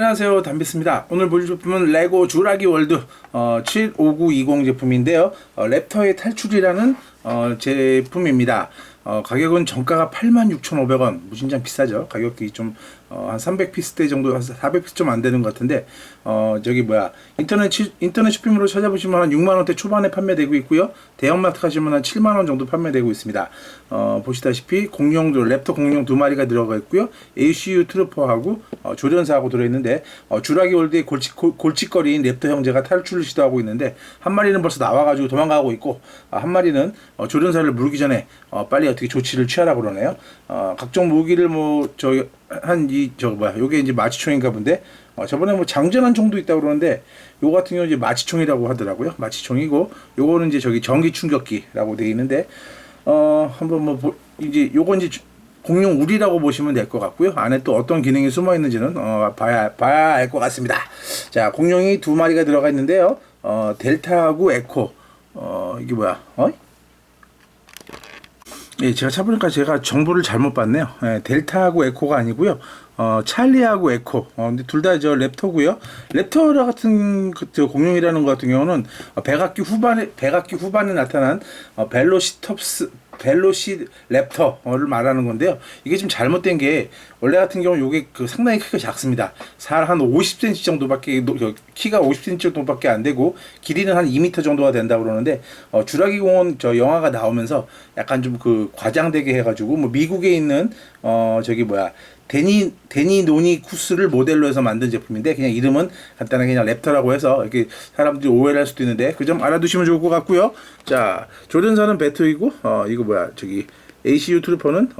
안녕하세요, 담비스입니다. 오늘 보여줄 제품은 레고 주라기 월드 75920 제품인데요. 랩터의 탈출이라는 제품입니다. 가격은 정가가 86,500원. 무진장 비싸죠. 가격이 좀 한 300피스대 정도, 한 400피스 좀 안 되는 것 같은데, 인터넷 쇼핑으로 찾아보시면 한 6만원대 초반에 판매되고 있고요. 대형마트 가시면 한 7만원 정도 판매되고 있습니다. 보시다시피 랩터 공룡 2마리가 들어가 있고요. ACU 트루퍼하고 조련사하고 들어있는데, 주라기 월드의 골칫거리인 랩터 형제가 탈출을 시도하고 있는데, 한 마리는 벌써 나와가지고 도망가고 있고, 한 마리는 조련사를 물기 전에 빨리 어떻게 조치를 취하라고 그러네요. 각종 무기를 요게 이제 마취총인가 본데, 저번에 장전한 총도 있다고 그러는데, 요거 같은 경우는 이제 마취총이라고 하더라고요. 마취총이고, 요거는 이제 전기 충격기라고 되어 있는데, 이제 요거 이제 공룡 우리라고 보시면 될 것 같고요. 안에 또 어떤 기능이 숨어 있는지는 봐야 알 것 같습니다. 자, 공룡이 2마리가 들어가 있는데요. 델타하고 에코. 이게 뭐야? 예, 제가 찾아보니까 제가 정보를 잘못 봤네요. 예, 델타하고 에코가 아니고요. 찰리하고 에코. 근데 둘 다 랩터고요. 랩터 같은 공룡이라는 것 같은 경우는 백악기 후반에 나타난 벨로시랩터를 말하는 건데요. 이게 좀 잘못된 게, 원래 같은 경우 요게 상당히 크기가 작습니다. 한 50cm 정도밖에, 키가 50cm 정도밖에 안 되고, 길이는 한 2m 정도가 된다고 그러는데, 주라기 공원 영화가 나오면서 약간 좀 과장되게 해가지고, 미국에 있는, 데니 노니쿠스를 모델로 해서 만든 제품인데, 그냥 이름은 간단하게 그냥 랩터라고 해서 이렇게 사람들이 오해를 할 수도 있는데, 그 점 알아두시면 좋을 것 같고요. 자, 조련사는 배트이고, ACU 트루퍼는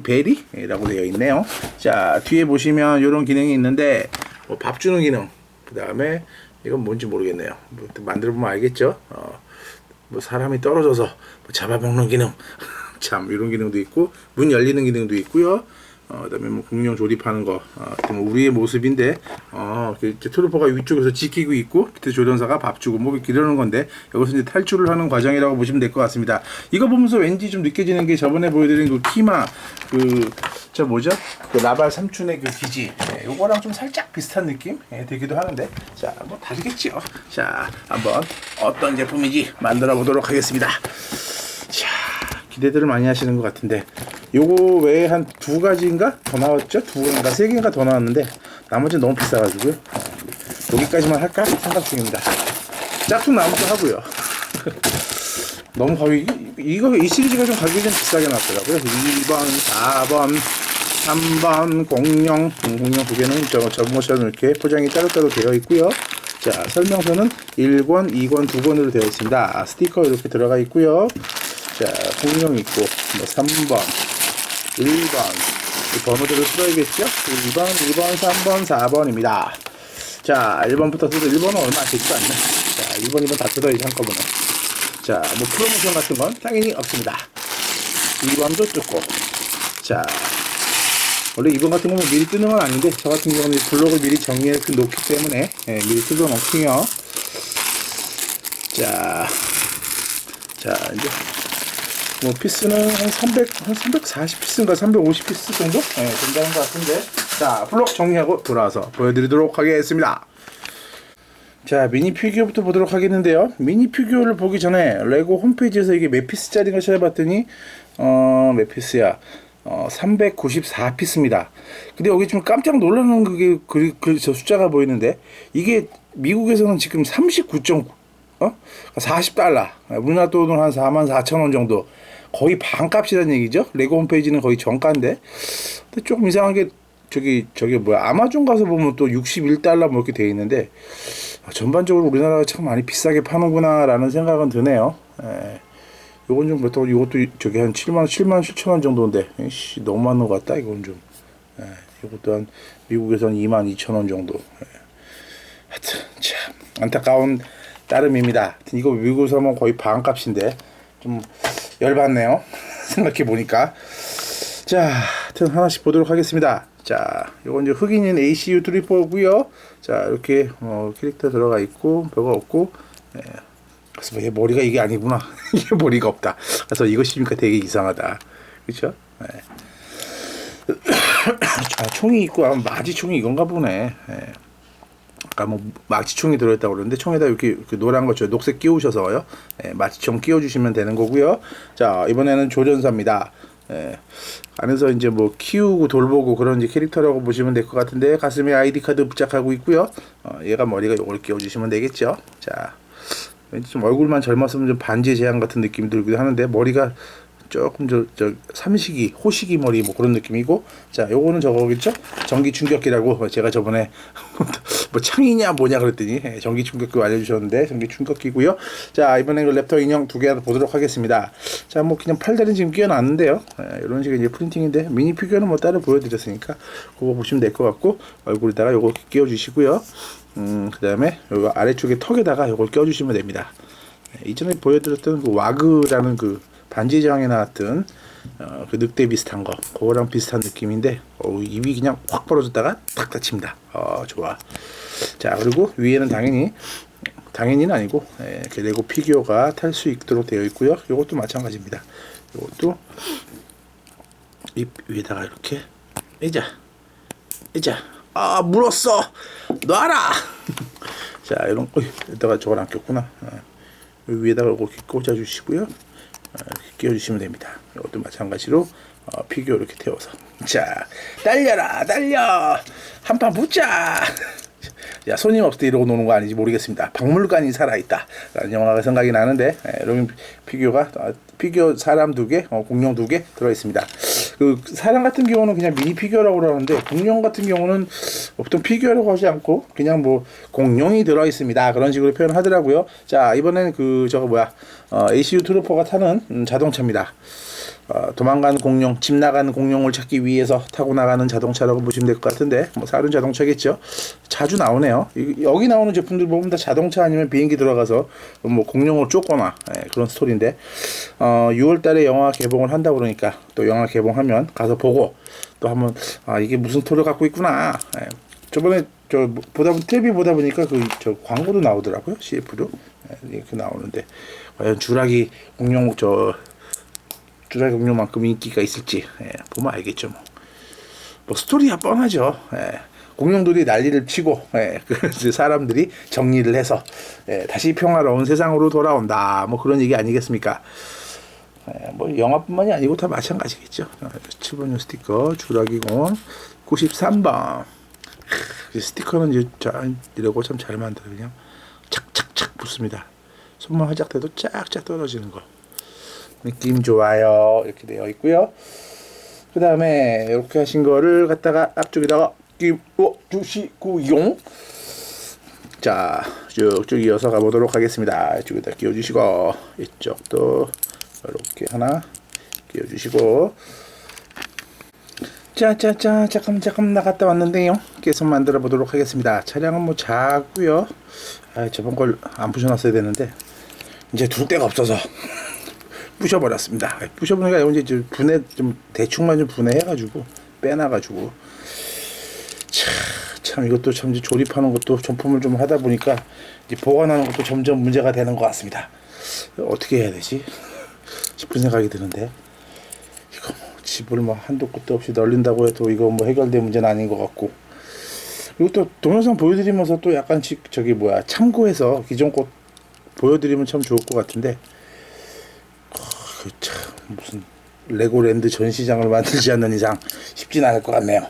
베리라고 되어 있네요. 자, 뒤에 보시면 이런 기능이 있는데, 밥 주는 기능, 그 다음에 이건 뭔지 모르겠네요. 만들어보면 알겠죠. 사람이 떨어져서 잡아먹는 기능, 참 이런 기능도 있고, 문 열리는 기능도 있고요. 그다음에 공룡 조립하는 거, 우리의 모습인데, 트루퍼가 위쪽에서 지키고 있고, 밑에 조련사가 밥 주고 이러는 건데, 여기서 이제 탈출을 하는 과정이라고 보시면 될 것 같습니다. 이거 보면서 왠지 좀 느껴지는 게, 저번에 보여드린 키마, 나발 삼촌의 기지, 요거랑 좀 살짝 비슷한 느낌 되기도 하는데, 자, 다르겠죠. 자, 한번 어떤 제품인지 만들어 보도록 하겠습니다. 자, 기대들을 많이 하시는 것 같은데, 요거 외에 한 2가지인가 더 나왔죠? 2개인가 3개인가 더 나왔는데, 나머지는 너무 비싸가지고요. 여기까지만 할까 생각 중입니다. 짝퉁 나무도 하고요. 너무 이 시리즈가 좀 가격이 좀 비싸게 나왔더라고요. 2번, 4번, 3번 공룡 2개는 저모션 이렇게 포장이 따로따로 되어 있고요. 자, 설명서는 1권, 2권, 2권으로 되어 있습니다. 스티커 이렇게 들어가 있고요. 자, 공룡 있고, 3번, 1번, 번호대로 써야겠죠? 2번, 2번, 3번, 4번입니다. 자, 1번부터 뜯어. 1번은 얼마 안 되지도 않네. 자, 1번, 2번 다 뜯어야지 한꺼번에. 자, 프로모션 같은 건 당연히 없습니다. 2번도 뜯고. 자, 원래 2번 같은 경우는 미리 뜯는 건 아닌데, 저 같은 경우는 블록을 미리 정리해 놓기 때문에, 미리 뜯어 놓고요. 자, 이제, 피스는 한 340피스인가 350피스 정도? 된다는 것 같은데. 자, 블록 정리하고 돌아와서 보여드리도록 하겠습니다. 자, 미니 피규어부터 보도록 하겠는데요. 미니 피규어를 보기 전에 레고 홈페이지에서 이게 몇 피스짜리인가 찾아봤더니, 몇 피스야? 394피스입니다. 근데 여기 좀 깜짝 놀라는 저 숫자가 보이는데, 이게 미국에서는 지금 40달러. 우리나라 돈으로 한 44,000원 정도. 거의 반값이라는 얘기죠. 레고 홈페이지는 거의 정가인데. 근데 조금 이상한 게, 아마존 가서 보면 또 61달러 이렇게 돼 있는데, 전반적으로 우리나라가 참 많이 비싸게 파는구나 라는 생각은 드네요. 요건 좀 이것도 한 7만 7천원 정도인데, 너무 많은 것 같다. 이건 좀. 이것도 한 미국에서는 22,000원 정도. 하여튼 참 안타까운 따름입니다. 이거 미국에서 하면 거의 반값인데 좀 열받네요. 생각해 보니까. 자, 하여튼 하나씩 보도록 하겠습니다. 자, 이건 이제 흑인인 ACU 트루퍼고요. 자, 이렇게 캐릭터 들어가 있고 별거 없고. 그래서 얘 머리가 이게 아니구나. 이게 머리가 없다. 그래서 이거 씹으니까 되게 이상하다. 그렇죠? 아, 총이 있고 아마 마지총이 이건가 보네. 예. 아까 뭐 마취총이 들어있다고 그러는데 총에다 이렇게 노란 거 녹색 끼우셔서요. 예, 마취총 끼워주시면 되는 거고요. 자, 이번에는 조련사입니다. 예, 안에서 이제 뭐 키우고 돌보고 그런 이제 캐릭터라고 보시면 될 것 같은데 가슴에 아이디 카드 부착하고 있고요. 얘가 머리가 요걸 끼워주시면 되겠죠. 자, 왠지 좀 얼굴만 젊었으면 좀 반지의 제왕 같은 느낌이 들기도 하는데 머리가 조금 저 삼식이 호식이 머리 뭐 그런 느낌이고, 자, 요거는 저거겠죠? 전기 충격기라고 제가 저번에 뭐 창이냐 뭐냐 그랬더니 전기 충격기 알려주셨는데 전기 충격기고요. 자, 이번엔 그 랩터 인형 두 개 보도록 하겠습니다. 자, 뭐 그냥 팔다리 지금 끼워놨는데요. 이런 식의 이제 프린팅인데 미니 피규어는 뭐 따로 보여드렸으니까 그거 보시면 될 것 같고, 얼굴에다가 요거 끼워주시고요. 그 다음에 요 아래쪽에 턱에다가 요걸 껴주시면 됩니다. 이전에 보여드렸던 그 와그라는 그 반지의 제왕에 나왔던 그 늑대 비슷한 거, 그거랑 비슷한 느낌인데 입이 그냥 확 벌어졌다가 탁 닫힙니다. 좋아. 자, 그리고 위에는 당연히는 아니고 레고 피규어가 탈 수 있도록 되어 있고요. 이것도 마찬가지입니다. 이것도 입 위에다가 이렇게 이자 물었어 놔라. 자, 이런 여기다가 저걸 안 꼈구나. 위에다가 이렇게 꽂아 주시고요. 이렇게 끼워주시면 됩니다. 이것도 마찬가지로 피규어 이렇게 태워서, 자, 달려라 달려 한판 붙자. 야, 손님 없을 때 이러고 노는 거 아닌지 모르겠습니다. 박물관이 살아있다 라는 영화가 생각이 나는데, 여기 피규어가 피규어 사람 2개, 공룡 2개 들어있습니다. 그 사람 같은 경우는 그냥 미니 피규어라고 그러는데, 공룡 같은 경우는 보통 피규어라고 하지 않고 그냥 뭐 공룡이 들어있습니다 그런 식으로 표현을 하더라고요. 자, 이번에는 그 저거 뭐야, ACU 트루퍼가 타는 자동차입니다. 도망가는 공룡, 집 나가는 공룡을 찾기 위해서 타고 나가는 자동차라고 보시면 될 것 같은데, 뭐 사륜 자동차겠죠. 자주 나오네요. 여기 나오는 제품들 보면 다 자동차 아니면 비행기 들어가서 뭐 공룡을 쫓거나 그런 스토리인데, 6월달에 영화 개봉을 한다 그러니까 또 영화 개봉하면 가서 보고 또 한번 이게 무슨 스토리를 갖고 있구나. 저번에 텔레비 보다 보니까 저 광고도 나오더라고요. CF도 이렇게 나오는데, 과연 주라기 공룡만큼 인기가 있을지 보면 알겠죠. 뭐 스토리야 뻔하죠. 공룡들이 난리를 치고 그 사람들이 정리를 해서 다시 평화로운 세상으로 돌아온다, 뭐 그런 얘기 아니겠습니까? 뭐 영화뿐만이 아니고 다 마찬가지겠죠. 7번 스티커 주라기 공원 93번. 스티커는 이제 이러고 참 잘 만들어. 그냥 착착착 붙습니다. 손만 활짝 대도 쫙쫙 떨어지는 거. 느낌 좋아요. 이렇게 되어 있고요. 그 다음에 이렇게 하신 거를 갖다가 앞쪽에다가 끼워주시고용. 자, 쭉쭉 이어서 가보도록 하겠습니다. 이쪽에다 끼워주시고, 이쪽도 이렇게 하나 끼워주시고. 짜짜짜, 잠깐 나갔다 왔는데요. 계속 만들어 보도록 하겠습니다. 차량은 뭐 작고요. 저번 걸 안 부셔놨어야 되는데 이제 둘 데가 없어서 부셔버렸습니다. 부셔보니까 이제 좀 대충만 좀 분해해가지고 빼놔가지고, 참 이것도 참 이제 조립하는 것도 점품을 좀 하다 보니까 이제 보관하는 것도 점점 문제가 되는 것 같습니다. 어떻게 해야 되지 싶은 생각이 드는데, 이거 뭐 집을 뭐 한도 끝도 없이 널린다고 해도 이거 뭐 해결될 문제는 아닌 것 같고, 그리고 또 동영상 보여드리면서 또 약간씩 참고해서 기존 것 보여드리면 참 좋을 것 같은데, 참 무슨 레고랜드 전시장을 만들지 않는 이상 쉽진 않을 것 같네요.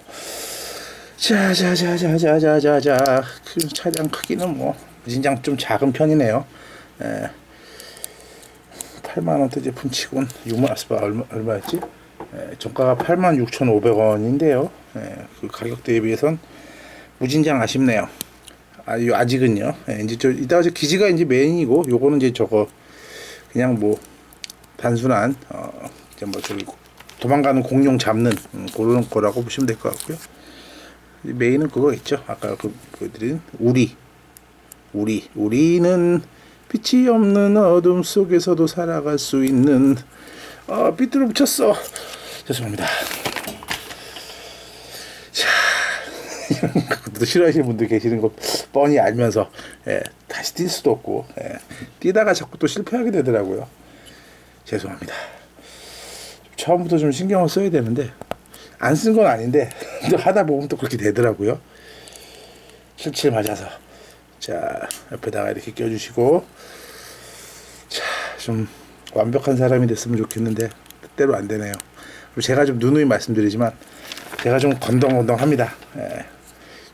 자자자자자자자자. 그 차량 크기는 뭐 진짜 좀 작은 편이네요. 8만원대 제품 치곤 6만 얼마였지? 정가가 86,500원인데요. 그 가격대에 비해선 무진장 아쉽네요. 아직은요. 이제 이따가 기지가 이제 메인이고, 요거는 이제 저거 그냥 뭐 단순한 이제 뭐 도망가는 공룡 잡는 그런 거라고 보시면 될 것 같고요. 메인은 그거겠죠. 아까 보여드린 우리는 빛이 없는 어둠 속에서도 살아갈 수 있는. 삐뚤어 붙였어. 죄송합니다. 자, 그것도 싫어하시는 분들 계시는 거 뻔히 알면서 다시 뛸 수도 없고, 뛰다가 자꾸 또 실패하게 되더라고요. 죄송합니다. 처음부터 좀 신경을 써야 되는데 안 쓴 건 아닌데 또 하다 보면 또 그렇게 되더라고요. 실칠 맞아서. 자, 옆에다가 이렇게 껴주시고, 자, 좀 완벽한 사람이 됐으면 좋겠는데 뜻대로 안 되네요. 그리고 제가 좀 누누이 말씀드리지만 제가 좀 건덩건덩합니다. 예.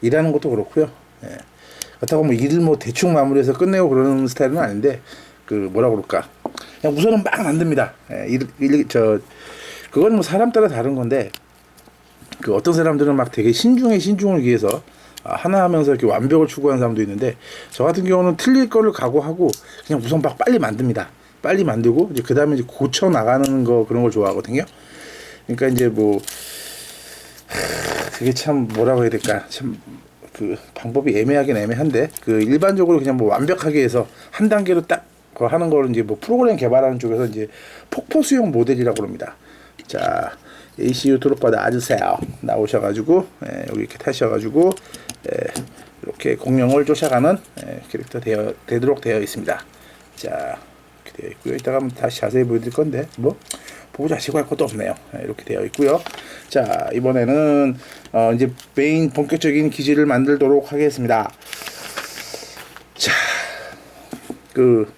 일하는 것도 그렇고요. 예. 그렇다고 뭐 일을 뭐 대충 마무리해서 끝내고 그러는 스타일은 아닌데, 그 뭐라 그럴까, 그냥 우선은 막 만듭니다. 예. 그건 뭐 사람 따라 다른 건데, 그 어떤 사람들은 막 되게 신중을 위해서 하나 하면서 이렇게 완벽을 추구하는 사람도 있는데, 저 같은 경우는 틀릴 거를 각오하고 그냥 우선 막 빨리 만듭니다. 빨리 만들고 이제 그 다음에 이제 고쳐 나가는 거, 그런 걸 좋아하거든요. 그러니까 이제 뭐 그게 참 뭐라고 해야 될까, 참 그 방법이 애매하긴 애매한데, 그 일반적으로 그냥 뭐 완벽하게 해서 한 단계로 딱 하는 거를 이제 뭐 프로그램 개발하는 쪽에서 이제 폭포 수용 모델이라고 합니다. 자, ACU 드롭바 놔주세요. 나오셔가지고 여기 이렇게 타셔가지고 이렇게 공룡을 쫓아가는 캐릭터 되도록 되어 있습니다. 자, 이렇게 되어 있고요. 이따가 다시 자세히 보여드릴 건데 뭐 보고 자시고 할 것도 없네요. 이렇게 되어 있고요. 자, 이번에는 이제 메인 본격적인 기지를 만들도록 하겠습니다. 자, 그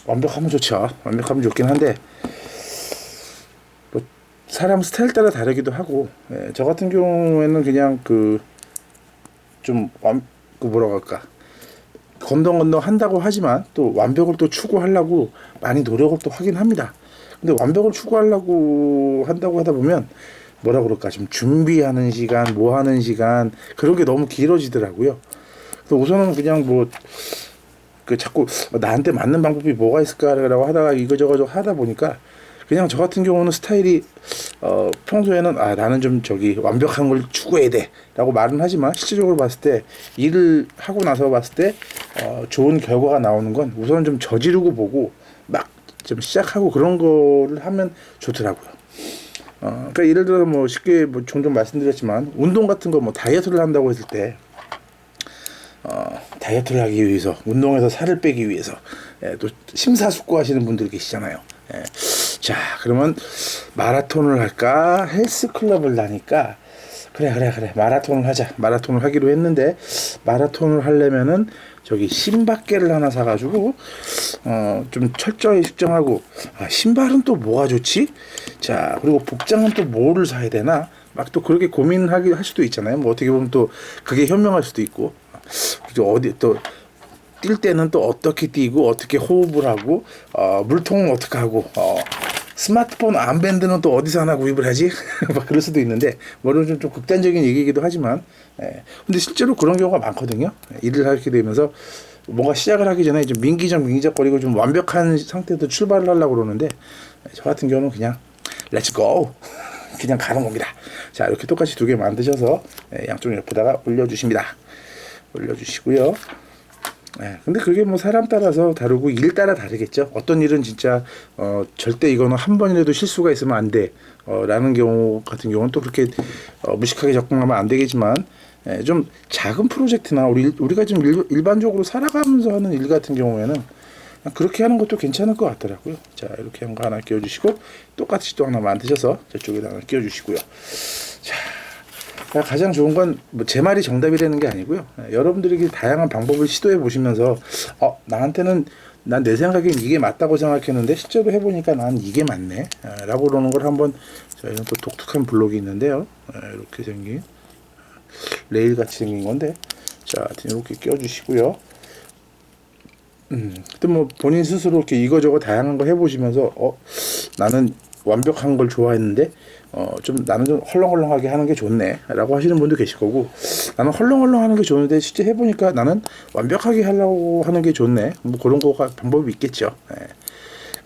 완벽하면 좋죠. 완벽하면 좋긴 한데 뭐 사람 스타일 따라 다르기도 하고, 저 같은 경우에는 그냥 그 뭐라고 할까, 건덩건덩 한다고 하지만 또 완벽을 또 추구하려고 많이 노력을 또 하긴 합니다. 근데 완벽을 추구하려고 한다고 하다 보면 뭐라 그럴까, 좀 준비하는 시간, 뭐 하는 시간, 그런 게 너무 길어지더라고요. 그래서 우선은 그냥 뭐 그 자꾸 나한테 맞는 방법이 뭐가 있을까라고 하다가 이거저거 하다 보니까 그냥 저 같은 경우는 스타일이 평소에는 나는 좀 완벽한 걸 추구해야 돼 라고 말은 하지만, 실질적으로 봤을 때 일을 하고 나서 봤을 때 좋은 결과가 나오는 건 우선은 좀 저지르고 보고 막 좀 시작하고 그런 거를 하면 좋더라고요. 그러니까 예를 들어 뭐 쉽게 뭐 종종 말씀드렸지만, 운동 같은 거 뭐 다이어트를 한다고 했을 때 다이어트를 하기 위해서, 운동해서 살을 빼기 위해서 또 심사숙고하시는 분들 계시잖아요. 자, 그러면 마라톤을 할까, 헬스클럽을 다닐까, 그래 마라톤을 하자. 마라톤을 하기로 했는데, 마라톤을 하려면은 신발개를 하나 사가지고 좀 철저히 측정하고, 신발은 또 뭐가 좋지? 자, 그리고 복장은 또 뭐를 사야 되나? 막 또 그렇게 고민하기 할 수도 있잖아요. 뭐 어떻게 보면 또 그게 현명할 수도 있고, 어디 또 뛸 때는 또 어떻게 뛰고 어떻게 호흡을 하고, 물통은 어떻게 하고, 스마트폰 암밴드는 또 어디서 하나 구입을 하지? 막 그럴 수도 있는데, 물론 좀 극단적인 얘기이기도 하지만, 근데 실제로 그런 경우가 많거든요. 일을 하게 되면서 뭔가 시작을 하기 전에 좀 민기적거리고 좀 완벽한 상태에서 출발을 하려고 그러는데, 저 같은 경우는 그냥 렛츠 고! 그냥 가는 겁니다. 자, 이렇게 똑같이 두 개 만드셔서 양쪽 옆에다가 올려주십니다. 올려주시고요. 근데 그게 뭐 사람 따라서 다르고 일 따라 다르겠죠. 어떤 일은 진짜 절대 이거는 한 번이라도 실수가 있으면 안 돼 라는 경우 같은 경우는 또 그렇게 무식하게 접근하면 안 되겠지만, 좀 작은 프로젝트나 우리가 좀 일반적으로 살아가면서 하는 일 같은 경우에는 그렇게 하는 것도 괜찮을 것 같더라고요. 자, 이렇게 한 거 하나 끼워주시고, 똑같이 또 하나 만드셔서 저쪽에다 하나 끼워주시고요. 자, 가장 좋은 건 뭐 제 말이 정답이라는 게 아니고요. 여러분들이 다양한 방법을 시도해 보시면서 나한테는, 난 내 생각엔 이게 맞다고 생각했는데 실제로 해보니까 난 이게 맞네 라고 그러는 걸 한번, 저희는 또 독특한 블록이 있는데요. 이렇게 생긴 레일 같이 생긴 건데, 자, 이렇게 끼워주시고요. 또 뭐 본인 스스로 이렇게 이거저거 다양한 거 해보시면서 나는 완벽한 걸 좋아했는데 나는 좀 헐렁헐렁하게 하는 게 좋네 라고 하시는 분도 계실 거고, 나는 헐렁헐렁 하는 게 좋은데 실제 해보니까 나는 완벽하게 하려고 하는 게 좋네, 뭐 그런 거가 방법이 있겠죠.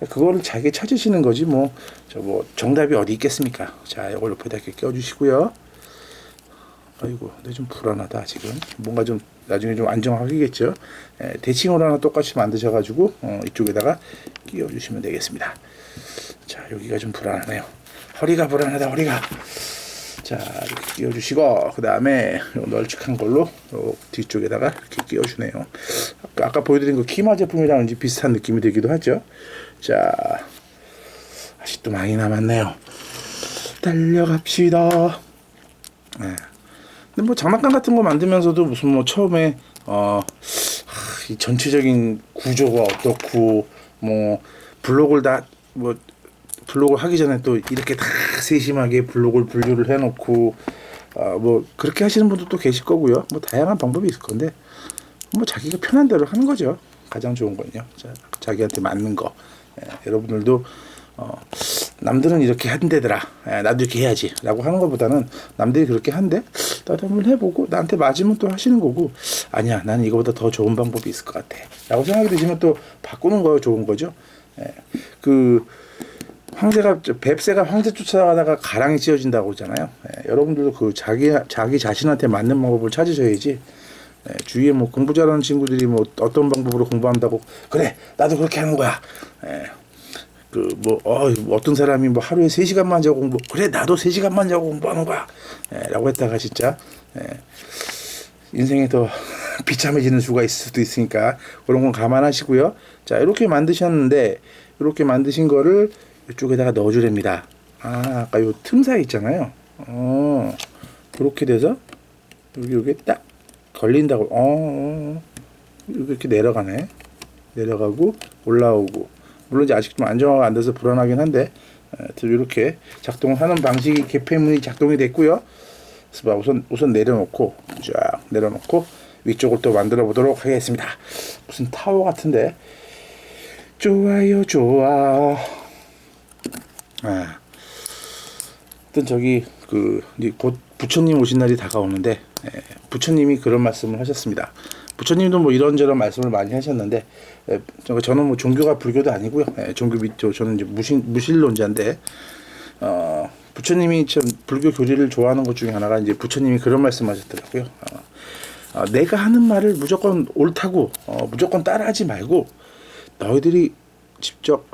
그거를 자기 찾으시는 거지 뭐 정답이 어디 있겠습니까. 자, 이걸 옆에다 이렇게 껴주시고요. 아이고, 근데 좀 불안하다 지금. 뭔가 좀 나중에 좀 안정하겠죠. 대칭으로 하나 똑같이 만드셔가지고 이쪽에다가 끼워주시면 되겠습니다. 자, 여기가 좀 불안하네요. 허리가 불안하다, 허리가. 자, 이렇게 끼워주시고, 그 다음에 널찍한 걸로 뒤쪽에다가 이렇게 끼워주네요. 아까 보여드린 그 키마 제품이랑 비슷한 느낌이 들기도 하죠. 자, 아직도 많이 남았네요. 달려갑시다. 예. 근데 뭐 장난감 같은 거 만들면서도 무슨 뭐 처음에 이 전체적인 구조가 어떻고 뭐 블록을 다 뭐 블록을 하기 전에 또 이렇게 다 세심하게 블록을 분류를 해놓고 뭐 그렇게 하시는 분도 또 계실 거고요. 뭐 다양한 방법이 있을 건데 뭐 자기가 편한 대로 하는 거죠. 가장 좋은 건요. 자기한테 맞는 거. 여러분들도 남들은 이렇게 한대더라. 나도 이렇게 해야지라고 하는 것보다는 남들이 그렇게 한대. 나도 한번 해보고 나한테 맞으면 또 하시는 거고 아니야 나는 이거보다 더 좋은 방법이 있을 것 같아.라고 생각이 드시면 또 바꾸는 거 좋은 거죠. 그 뱁새가 황새 쫓아가다가 가랑이 찢어진다고 그러잖아요. 여러분들도 그 자기 자신한테 맞는 방법을 찾으셔야지. 주위에 뭐 공부 잘하는 친구들이 뭐 어떤 방법으로 공부한다고 그래 나도 그렇게 하는 거야. 그 뭐 어떤 사람이 뭐 하루에 3시간만 자고 공부 그래 나도 3시간만 자고 공부하는 거야. 라고 했다가 진짜 인생에 더 비참해지는 수가 있을 수도 있으니까 그런 건 감안하시고요. 자 이렇게 만드셨는데 이렇게 만드신 거를 이쪽에다가 넣어주랍니다. 아까 요 틈 사이 있잖아요. 이렇게 돼서 여기 딱 걸린다고. 이렇게 내려가네. 내려가고 올라오고. 물론 이제 아직 좀 안정화가 안 돼서 불안하긴 한데 이렇게 작동을 하는 방식이 개폐문이 작동이 됐고요. 그래서 우선 내려놓고 쫙 내려놓고 위쪽을 또 만들어 보도록 하겠습니다. 무슨 타워 같은데. 좋아요, 좋아. 하여튼 저기 이제 곧 부처님 오신 날이 다가오는데 부처님이 그런 말씀을 하셨습니다. 부처님도 뭐 이런저런 말씀을 많이 하셨는데 저는 뭐 종교가 불교도 아니고요. 저는 이제 무신론자인데 부처님이 참 불교 교리를 좋아하는 것 중에 하나가 이제 부처님이 그런 말씀하셨더라고요. 내가 하는 말을 무조건 옳다고 무조건 따라하지 말고 너희들이 직접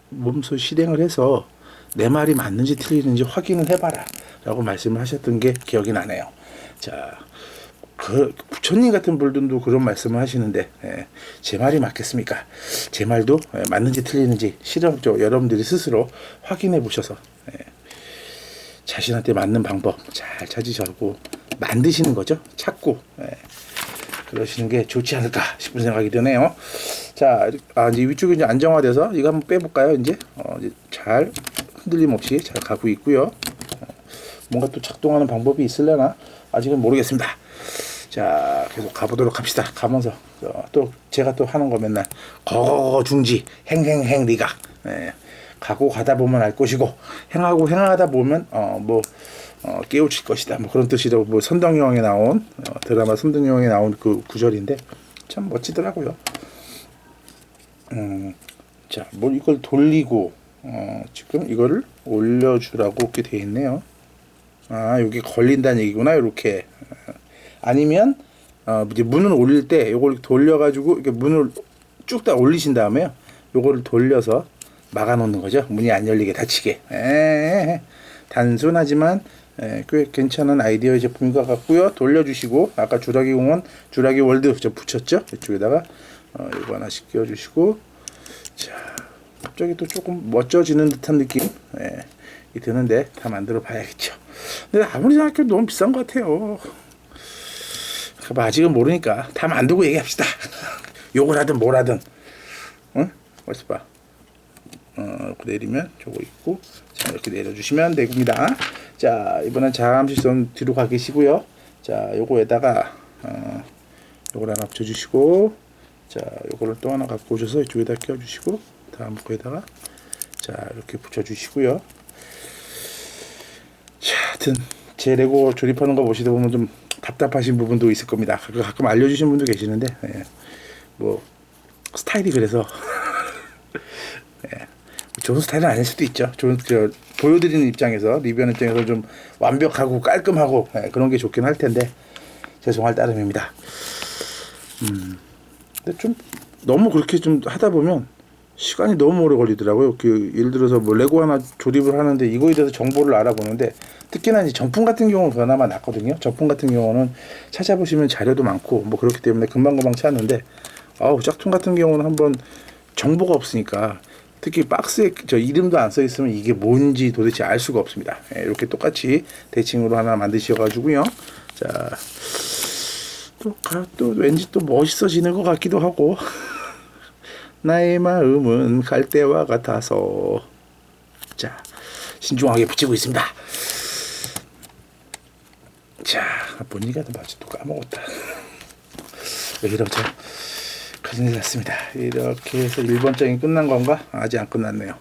몸소 실행을 해서 내 말이 맞는지 틀리는지 확인을 해봐라 라고 말씀을 하셨던 게 기억이 나네요. 자, 부처님 같은 분들도 그런 말씀을 하시는데 제 말이 맞겠습니까? 제 말도 맞는지 틀리는지 여러분들이 스스로 확인해 보셔서 자신한테 맞는 방법 잘 찾으시고 만드시는 거죠. 찾고 그러시는 게 좋지 않을까 싶은 생각이 드네요. 자, 이제 위쪽이 이제 안정화돼서 이거 한번 빼볼까요? 이제 잘 흔들림 없이 잘 가고 있고요. 뭔가 또 작동하는 방법이 있으려나 아직은 모르겠습니다. 자, 계속 가보도록 합시다. 가면서 또 제가 또 하는 거 맨날 거거 중지 행행행 리각. 가고 가다 보면 알 것이고 행하고 행하다 보면 깨우칠 것이다. 뭐 그런 뜻이라고 뭐 선덕여왕에 나온 드라마 선덕여왕에 나온 그 구절인데 참 멋지더라고요. 자, 뭐 이걸 돌리고 지금 이거를 올려주라고 이렇게 돼 있네요. 여기 걸린다는 얘기구나. 이렇게 아니면 이제 문을 올릴 때 이걸 돌려가지고 이렇게 문을 쭉 다 올리신 다음에요. 요거를 돌려서 막아놓는 거죠. 문이 안 열리게 닫히게. 단순하지만 꽤 괜찮은 아이디어 제품인 것 같고요. 돌려주시고 아까 주라기 공원, 주라기 월드 붙였죠. 이쪽에다가 이거 하나씩 끼워주시고 자 갑자기 또 조금 멋져지는 듯한 느낌 이 드는데 다 만들어 봐야겠죠. 근데 아무리 생각해도 너무 비싼 것 같아요. 아직은 모르니까 다 만들고 얘기합시다. 욕을 하든 뭘 하든. 응? 벌써 봐. 내리면 저거 있고 자 이렇게 내려주시면 됩니다. 자 이번엔 잠시 좀 뒤로 가 계시고요. 자 요거에다가 요걸 하나 붙여주시고 자 요거를 또 하나 갖고 오셔서 이쪽에다 껴주시고 다음 거에다가 자 이렇게 붙여주시고요. 자 하여튼 제 레고 조립하는 거 보시다 보면 좀 답답하신 부분도 있을 겁니다. 가끔 알려주신 분도 계시는데 뭐 스타일이 그래서 좋은 스타일은 아닐 수도 있죠. 보여드리는 입장에서 리뷰하는 입장에서 좀 완벽하고 깔끔하고 그런 게 좋긴 할 텐데 죄송할 따름입니다. 근데 좀 너무 그렇게 좀 하다 보면 시간이 너무 오래 걸리더라고요. 예를 들어서 뭐 레고 하나 조립을 하는데 이거에 대해서 정보를 알아보는데 특히나 이제 정품 같은 경우는 그나마 낫거든요. 정품 같은 경우는 찾아보시면 자료도 많고 뭐 그렇기 때문에 금방금방 찾는데 짝퉁 같은 경우는 한번 정보가 없으니까 특히 박스에 저 이름도 안 써 있으면 이게 뭔지 도대체 알 수가 없습니다. 예, 이렇게 똑같이 대칭으로 하나 만드셔가지고요. 자, 또 왠지 또 멋있어지는 것 같기도 하고. 나의 마음은 갈대와 같아서. 자, 신중하게 붙이고 있습니다. 자, 뭔 얘기가 더 맞지? 또 까먹었다. 이렇게 큰일 났습니다. 이렇게 해서 1번장이 끝난 건가? 아직 안 끝났네요.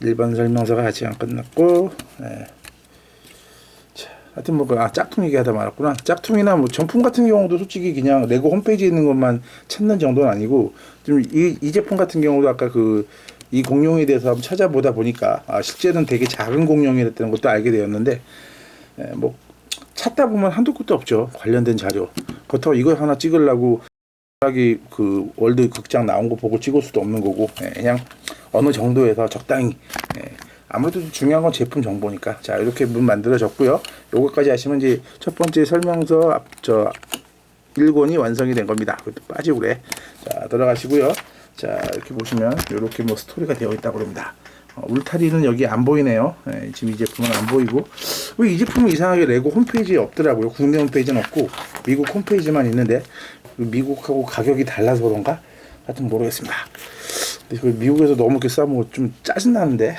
1번 설명서가 아직 안 끝났고, 네. 자, 하여튼 짝퉁 얘기하다 말았구나. 짝퉁이나 뭐 정품 같은 경우도 솔직히 그냥 레고 홈페이지에 있는 것만 찾는 정도는 아니고, 좀 이 제품 같은 경우도 아까 이 공룡에 대해서 한번 찾아보다 보니까 실제는 되게 작은 공룡이랬다는 것도 알게 되었는데, 뭐 찾다 보면 한도 끝도 없죠. 관련된 자료. 그렇다고 이거 하나 찍으려고 갑자기 그 월드 극장 나온 거 보고 찍을 수도 없는 거고, 그냥 어느 정도에서 적당히. 아무래도 중요한 건 제품 정보니까. 자, 이렇게 문 만들어졌고요. 요거까지 하시면 이제 첫 번째 설명서 1권이 완성이 된 겁니다. 그것도 빠지고 그래. 자, 들어가시고요. 자, 이렇게 보시면 이렇게 뭐 스토리가 되어 있다고 합니다. 울타리는 여기 안 보이네요. 지금 이 제품은 안 보이고. 왜 이 제품은 이상하게 레고 홈페이지에 없더라고요. 국내 홈페이지는 없고 미국 홈페이지만 있는데, 미국하고 가격이 달라서 그런가? 하여튼 모르겠습니다. 근데 미국에서 너무 이렇게 싸면 좀 짜증나는데.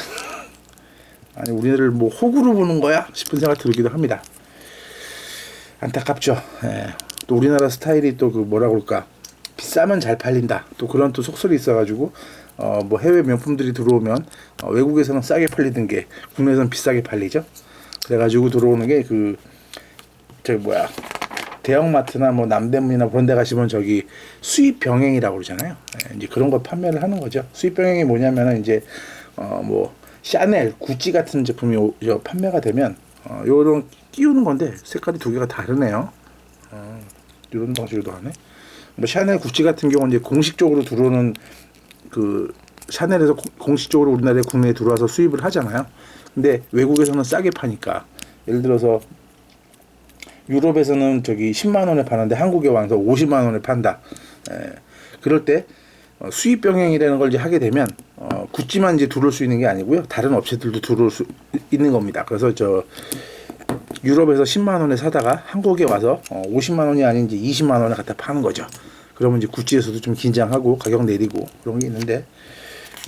아니, 우리를 뭐 호구로 보는 거야? 싶은 생각 들기도 합니다. 안타깝죠. 또 우리나라 스타일이 또 뭐라 그럴까? 비싸면 잘 팔린다. 또 그런 또 속설이 있어가지고, 뭐 해외 명품들이 들어오면 외국에서는 싸게 팔리던 게 국내에서는 비싸게 팔리죠. 그래가지고 들어오는 게 대형마트나 뭐 남대문이나 그런 데 가시면 수입 병행이라고 그러잖아요. 이제 그런 거 판매를 하는 거죠. 수입 병행이 뭐냐면은 이제 뭐 샤넬, 구찌 같은 제품이 판매가 되면 요런 끼우는 건데 색깔이 두 개가 다르네요. 이런 방식으로도 하네. 뭐 샤넬, 구찌 같은 경우는 이제 공식적으로 들어오는 샤넬에서 공식적으로 우리나라에 국내에 들어와서 수입을 하잖아요. 근데 외국에서는 싸게 파니까, 예를 들어서 유럽에서는 10만 원에 파는데 한국에 와서 50만 원에 판다. 그럴 때 수입 병행이라는 걸 이제 하게 되면 구찌만 이제 들어올 수 있는 게 아니고요. 다른 업체들도 들어올 수 있는 겁니다. 그래서 유럽에서 10만 원에 사다가 한국에 와서 50만 원이 아닌 이제 20만 원에 갖다 파는 거죠. 그러면 이제 구찌에서도 좀 긴장하고 가격 내리고 그런 게 있는데,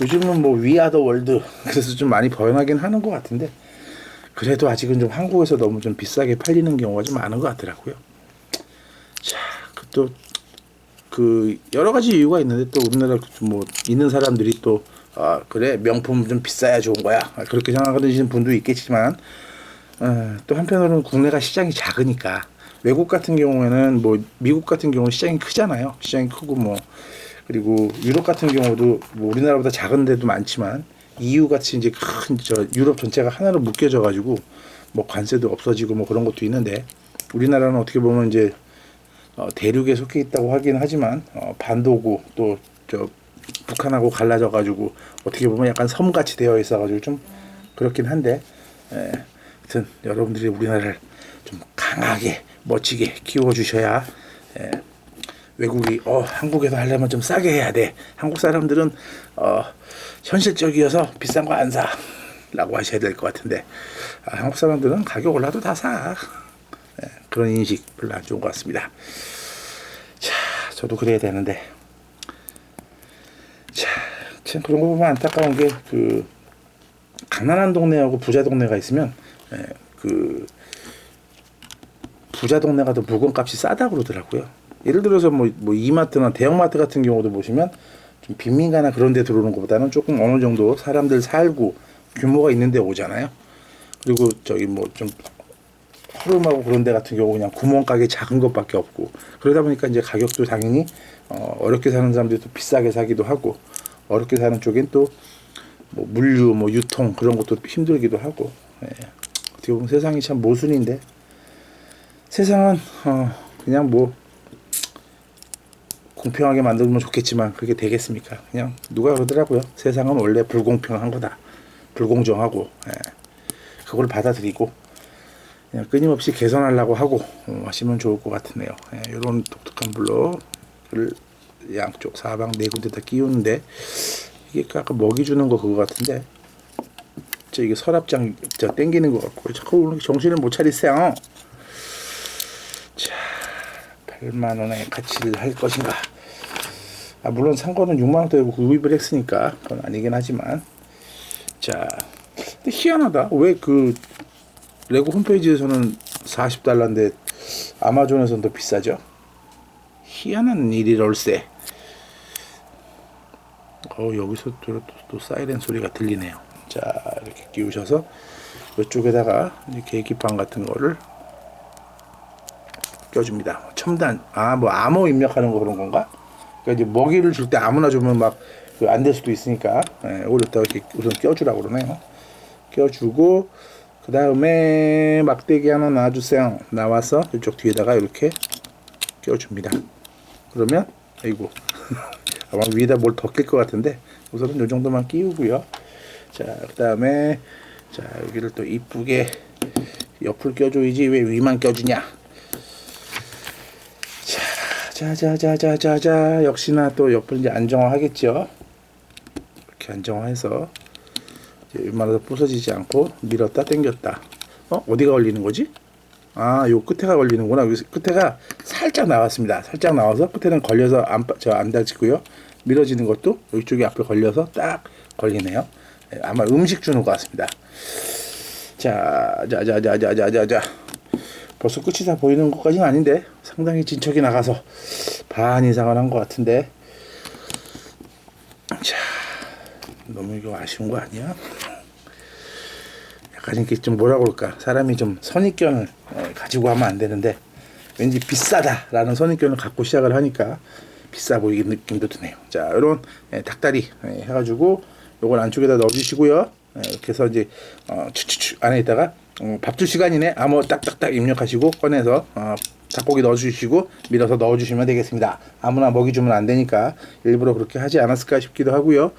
요즘은 뭐 위아더 월드 그래서 좀 많이 변하긴 하는 것 같은데, 그래도 아직은 좀 한국에서 너무 좀 비싸게 팔리는 경우가 좀 많은 것 같더라고요. 자, 또 여러 가지 이유가 있는데, 또 우리나라 뭐 있는 사람들이 또 그래 명품 좀 비싸야 좋은 거야 그렇게 생각하시는 분도 있겠지만, 또 한편으로는 국내가 시장이 작으니까, 외국 같은 경우에는 뭐 미국 같은 경우 시장이 크잖아요. 시장이 크고 뭐, 그리고 유럽 같은 경우도 뭐 우리나라보다 작은 데도 많지만 EU 같이 이제 큰 유럽 전체가 하나로 묶여져 가지고 뭐 관세도 없어지고 뭐 그런 것도 있는데, 우리나라는 어떻게 보면 이제 대륙에 속해 있다고 하긴 하지만 반도고 또 북한하고 갈라져 가지고 어떻게 보면 약간 섬같이 되어 있어 가지고 좀 그렇긴 한데, 하여튼 여러분들이 우리나라를 좀 강하게 멋지게 키워 주셔야 외국이 한국에서 하려면 좀 싸게 해야 돼. 한국 사람들은 현실적이어서 비싼 거 안 사. 라고 하셔야 될 것 같은데, 한국 사람들은 가격 올라도 다 사. 그런 인식 별로 안 좋은 것 같습니다. 자, 저도 그래야 되는데. 자, 참 그런 거 보면 안타까운 게, 가난한 동네하고 부자 동네가 있으면, 부자 동네가 더 물건값이 싸다고 그러더라고요. 예를 들어서 뭐 이마트나 대형마트 같은 경우도 보시면 좀 빈민가나 그런 데 들어오는 것보다는 조금 어느 정도 사람들 살고 규모가 있는 데 오잖아요. 그리고 뭐 좀 허름하고 그런 데 같은 경우 그냥 구멍가게 작은 것밖에 없고, 그러다 보니까 이제 가격도 당연히 어렵게 사는 사람들이 또 비싸게 사기도 하고, 어렵게 사는 쪽엔 또 뭐 물류, 뭐 유통 그런 것도 힘들기도 하고, 어떻게 보면 세상이 참 모순인데, 세상은 그냥 뭐 공평하게 만들면 좋겠지만 그게 되겠습니까? 그냥 누가 그러더라고요. 세상은 원래 불공평한 거다. 불공정하고, 그걸 받아들이고 그냥 끊임없이 개선하려고 하고 하시면 좋을 것 같네요. 이런 독특한 블록을 양쪽 사방 네 군데 다 끼우는데, 이게 아까 먹이 주는 거 그거 같은데. 이게 서랍장 땡기는 것 같고 자꾸 오늘 정신을 못 차리세요. 자, 8만 원의 가치를 할 것인가? 물론 산 거는 6만 원대고 구입을 했으니까 그건 아니긴 하지만. 자, 근데 희한하다. 왜 그 레고 홈페이지에서는 40달러인데 아마존에서는 더 비싸죠? 희한한 일이럴세. 여기서 또 사이렌 소리가 들리네요. 자, 이렇게 끼우셔서 이쪽에다가 계기판 같은 거를 껴줍니다. 첨단, 뭐 암호 입력하는 거 그런 건가? 그러니까 이제 먹이를 줄 때 아무나 주면 막 안 될 수도 있으니까 오렸다가 이렇게 우선 껴주라고 그러네요. 껴주고 그 다음에 막대기 하나 놔주세요. 나와서 이쪽 뒤에다가 이렇게 껴줍니다. 그러면 아이고 아마 위에다 뭘 더 낄 것 같은데 우선은 이 정도만 끼우고요. 자, 그 다음에 자 여기를 또 이쁘게 옆을 껴줘야지 왜 위만 껴주냐. 자자자자자자 역시나 또 옆을 이제 안정화하겠죠. 이렇게 안정화해서 웬만해서 부서지지 않고 밀었다 당겼다. 어디가 걸리는 거지? 요 끝에가 걸리는구나. 여기 끝에가 살짝 나왔습니다. 살짝 나와서 끝에는 걸려서 안 다치고요. 밀어지는 것도 이쪽에 앞에 걸려서 딱 걸리네요. 아마 음식 주는 것 같습니다. 자, 벌써 끝이 다 보이는 것까지는 아닌데 상당히 진척이 나가서 반 이상은 한 것 같은데. 자, 너무 이거 아쉬운 거 아니야? 약간 이렇게 좀 뭐라 그럴까, 사람이 좀 선입견을 가지고 하면 안 되는데 왠지 비싸다라는 선입견을 갖고 시작을 하니까 비싸 보이는 느낌도 드네요. 자, 이런 닭다리 해가지고 요걸 안쪽에다 넣어주시고요. 이렇게 해서 이제 안에 있다가 밥 줄 시간이네. 뭐 딱딱딱 입력하시고 꺼내서 닭고기 넣어주시고 밀어서 넣어주시면 되겠습니다. 아무나 먹이 주면 안 되니까 일부러 그렇게 하지 않았을까 싶기도 하고요.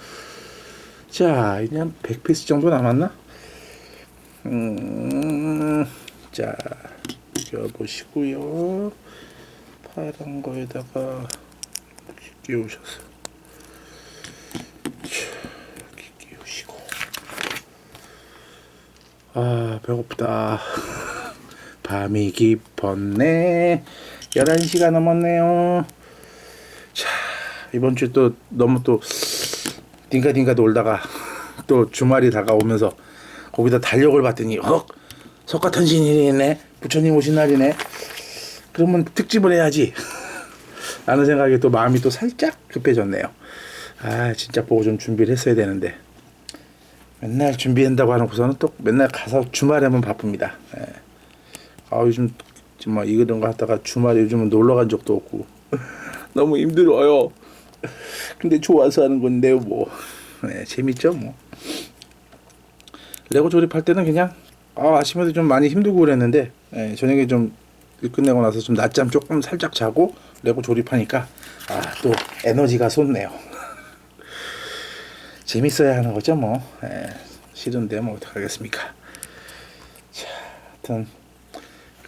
자, 이제 한 100피스 정도 남았나? 자, 껴보시고요. 파란 거에다가 이렇게 끼우셔서 이렇게 끼우시고. 배고프다. 밤이 깊었네. 11시가 넘었네요. 자, 이번 주에 또 너무 또 딩가딩가 놀다가 또 주말이 다가오면서 거기다 달력을 봤더니 석가탄신일이네, 부처님 오신 날이네, 그러면 특집을 해야지 라는 생각에 또 마음이 또 살짝 급해졌네요. 진짜 보고 좀 준비를 했어야 되는데 맨날 준비한다고 하는고서는 또 맨날 가서 주말에만 바쁩니다. 요즘 정말 이런 거 하다가 주말에 요즘은 놀러 간 적도 없고 너무 힘들어요. 근데 좋아서 하는 건데요, 뭐. 재밌죠, 뭐. 레고 조립할 때는 그냥 아침에도 좀 많이 힘들고 그랬는데 저녁에 좀 일 끝내고 나서 좀 낮잠 조금 살짝 자고 레고 조립하니까 또 에너지가 솟네요. 재밌어야 하는 거죠, 뭐. 싫은데 뭐 어떡하겠습니까. 자, 하여튼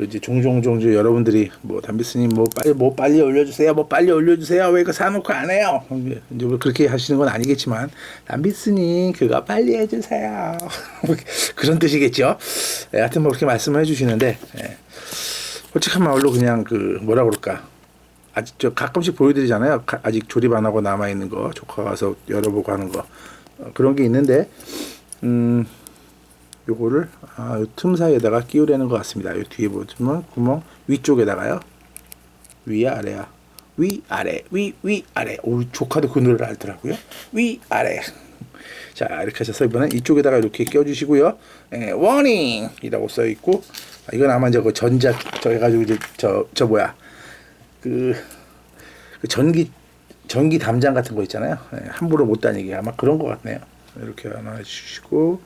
이제 종종 여러분들이 담비스님 빨리 올려주세요, 빨리 올려주세요, 왜 이거 사놓고 안 해요, 이제 그렇게 하시는 건 아니겠지만 담비스님 그거 빨리 해주세요 그런 뜻이겠죠. 하여튼 그렇게 말씀을 해주시는데 솔직한 말로 그냥 뭐라 그럴까, 아직 가끔씩 보여드리잖아요. 아직 조립 안 하고 남아 있는 거 조카 가서 열어보고 하는 거 그런 게 있는데 요거를 요 틈 사이에다가 끼우려는 것 같습니다. 요 뒤에 보시면 구멍 위쪽에다가요. 위야 아래야? 위 아래, 위 아래. 조카도 그 노래를 알더라고요. 위 아래. 자, 이렇게 하셔서 이번엔 이쪽에다가 이렇게 껴주시고요. 워닝이라고 써 있고, 이건 아마 저거 해가지고 이제 그 전기 담장 같은 거 있잖아요. 함부로 못 다니게 아마 그런 것 같네요. 이렇게 하나 해주시고,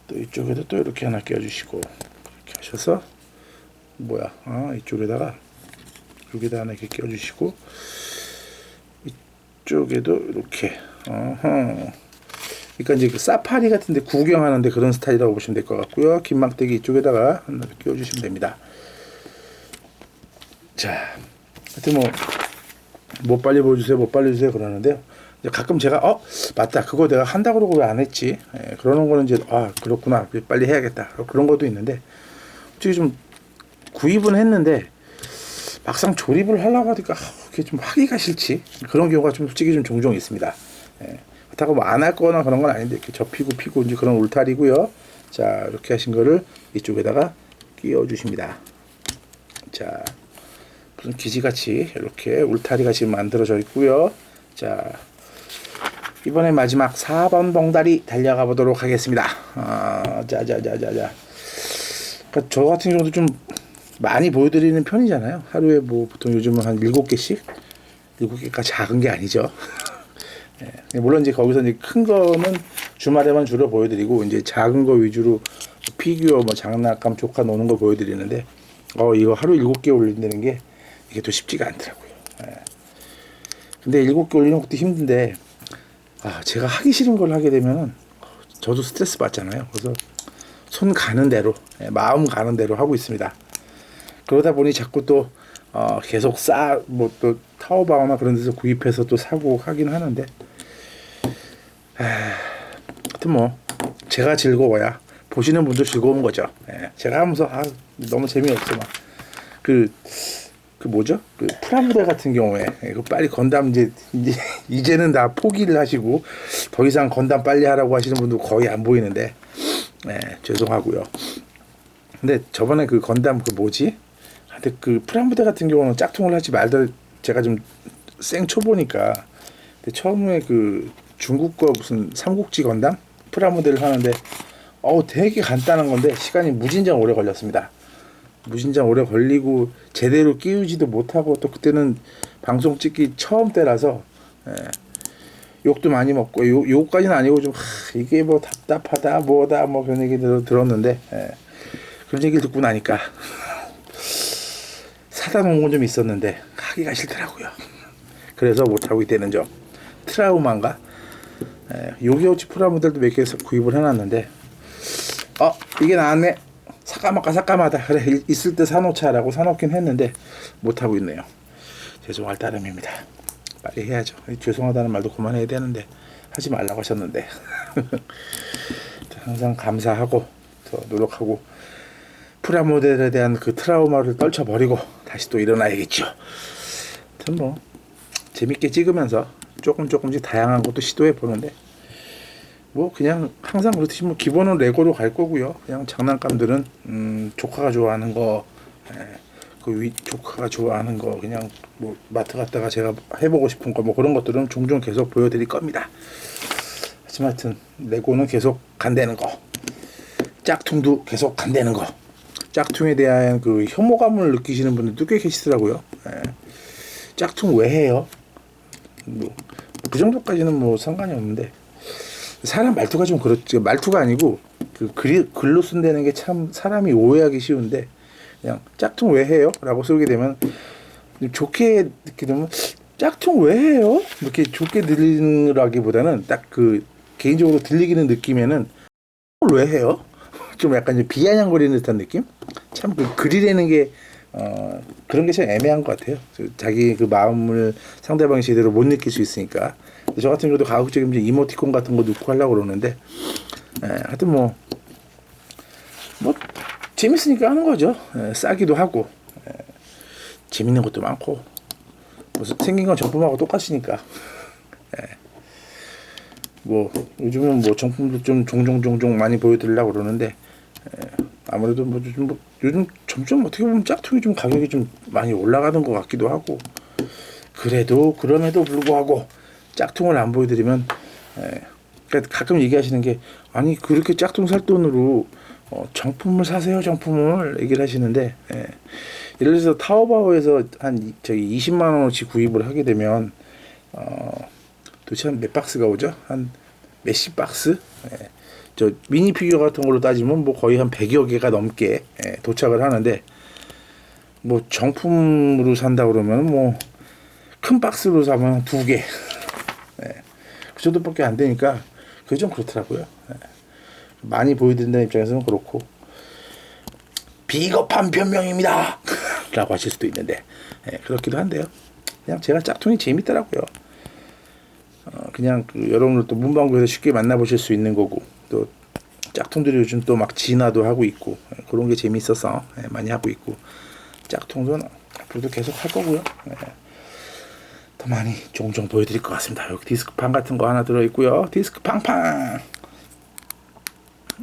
또 이쪽에도 또 이렇게 하나 껴주시고, 이렇게 하셔서 이쪽에다가 여기다 하나 이렇게 껴주시고, 이쪽에도 이렇게. 그러니까 이제 사파리 같은데 구경하는데 그런 스타일이라고 보시면 될 것 같고요. 긴 막대기 이쪽에다가 하나 끼워주시면 됩니다. 자, 하여튼 못 빨리 보여주세요, 못 빨리 주세요 그러는데요. 이제 가끔 제가 맞다 그거 내가 한다고 그러고 왜 안 했지? 예, 그러는 거는 이제 그렇구나 빨리 해야겠다 그런 것도 있는데 솔직히 좀 구입은 했는데 막상 조립을 하려고 하니까 그게 좀 하기가 싫지 그런 경우가 좀 솔직히 좀 종종 있습니다. 예, 그렇다고 뭐 안 할 거나 그런 건 아닌데 이렇게 접히고 피고 이제 그런 울타리고요. 자 이렇게 하신 거를 이쪽에다가 끼워 주십니다. 자 무슨 기지같이 이렇게 울타리가 지금 만들어져 있고요. 자 이번에 마지막 4번 봉다리 달려가 보도록 하겠습니다. 자자자자자. 그러니까 저 같은 경우도 좀 많이 보여드리는 편이잖아요. 하루에 뭐 보통 요즘은 한 7개씩 7개가 작은 게 아니죠. 예, 물론 이제 거기서 이제 큰 거는 주말에만 주로 보여드리고 이제 작은 거 위주로 피규어 뭐 장난감 조카 노는 거 보여드리는데 이거 하루 7개 올린다는 게 이게 또 쉽지가 않더라고요. 예. 근데 7개 올리는 것도 힘든데 제가 하기 싫은 걸 하게 되면은 저도 스트레스 받잖아요. 그래서 손 가는 대로 마음 가는 대로 하고 있습니다. 그러다 보니 자꾸 또 계속 뭐 또 타오바오나 그런 데서 구입해서 또 사고 하긴 하는데 하여튼 뭐 제가 즐거워야 보시는 분도 즐거운 거죠. 제가 하면서 너무 재미없어 막 그 뭐죠? 그 프라모델 같은 경우에 그 빨리 건담 이제는 다 포기를 하시고 더 이상 건담 빨리 하라고 하시는 분도 거의 안 보이는데 죄송하고요. 근데 저번에 그 건담 그 뭐지? 근데 그 프라모델 같은 경우는 짝퉁을 하지 말더 제가 좀 생초보니까 처음에 그 중국 거 무슨 삼국지 건담 프라모델을 하는데 되게 간단한 건데 시간이 무진장 오래 걸렸습니다. 무진장 오래 걸리고 제대로 끼우지도 못하고 또 그때는 방송 찍기 처음 때라서 욕도 많이 먹고 욕까지는 아니고 좀 이게 뭐 답답하다 뭐다 뭐 그런 얘기 들었는데 그런 얘기를 듣고 나니까 사다 놓은 건 좀 있었는데 하기가 싫더라고요. 그래서 못하고 있다는 점 트라우마인가 요기요치 프라모델도 몇 개 구입을 해놨는데 이게 나왔네 사까마다 그래 있을 때 사놓자라고 사놓긴 했는데 못하고 있네요. 죄송할 따름입니다. 빨리 해야죠. 죄송하다는 말도 그만해야 되는데 하지 말라고 하셨는데 항상 감사하고 더 노력하고 프라모델에 대한 그 트라우마를 떨쳐버리고 다시 또 일어나야겠죠. 하여튼 뭐 재밌게 찍으면서 조금씩 다양한 것도 시도해 보는데 뭐 그냥 항상 그렇듯이 뭐 기본은 레고로 갈 거고요. 그냥 장난감들은 조카가 좋아하는 거, 조카가 좋아하는 거 그냥 뭐 마트 갔다가 제가 해보고 싶은 거 뭐 그런 것들은 종종 계속 보여드릴 겁니다. 하여튼 레고는 계속 간다는 거, 짝퉁도 계속 간다는 거. 짝퉁에 대한 그 혐오감을 느끼시는 분들도 꽤 계시더라고요. 짝퉁 왜 해요? 뭐 그 정도까지는 뭐 상관이 없는데. 사람 말투가 좀 그렇죠. 말투가 아니고 그 글로 쓴다는 게 참 사람이 오해하기 쉬운데 그냥 짝퉁 왜 해요? 라고 쓰게 되면 좋게 듣게 되면 짝퉁 왜 해요? 이렇게 좋게 들리라기보다는 딱 그 개인적으로 들리기는 느낌에는 왜 해요? 좀 약간 이제 비아냥거리는 듯한 느낌? 참 그 글이라는 게 그런 게 참 애매한 것 같아요. 자기 그 마음을 상대방이 제대로 못 느낄 수 있으니까. 저 같은 경우도 가급적이면 이모티콘 같은 거 넣고 하려고 그러는데, 하여튼 뭐 재밌으니까 하는 거죠. 싸기도 하고, 재밌는 것도 많고, 무슨 생긴 건 정품하고 똑같으니까. 뭐 요즘은 뭐 정품도 좀 종종 많이 보여드리려고 그러는데, 아무래도 요즘 점점 어떻게 보면 짝퉁이 좀 가격이 좀 많이 올라가는 것 같기도 하고, 그럼에도 불구하고 짝퉁을 안 보여드리면 그러니까 가끔 얘기하시는 게 아니 그렇게 짝퉁 살 돈으로 정품을 사세요 정품을 얘기를 하시는데 예를 들어서 타오바오에서 한 20만 원어치 구입을 하게 되면 도대체 한 몇 박스가 오죠? 한 몇십 박스? 저 미니 피규어 같은 걸로 따지면 뭐 거의 한 100여 개가 넘게 도착을 하는데 뭐 정품으로 산다 그러면 뭐 큰 박스로 사면 2개 그 정도밖에 안 되니까 그게 좀 그렇더라고요. 많이 보여드린다는 입장에서는 그렇고 비겁한 변명입니다 라고 하실 수도 있는데 그렇기도 한데요. 그냥 제가 짝퉁이 재밌더라고요. 그냥 그 여러분들 또 문방구에서 쉽게 만나보실 수 있는 거고, 또 짝퉁들이 요즘 또 막 진화도 하고 있고, 그런 게 재밌어서 많이 하고 있고, 짝퉁도 앞으로도 계속 할 거고요. 더 많이 종종 보여드릴 것 같습니다. 여기 디스크판 같은 거 하나 들어있고요. 디스크 팡팡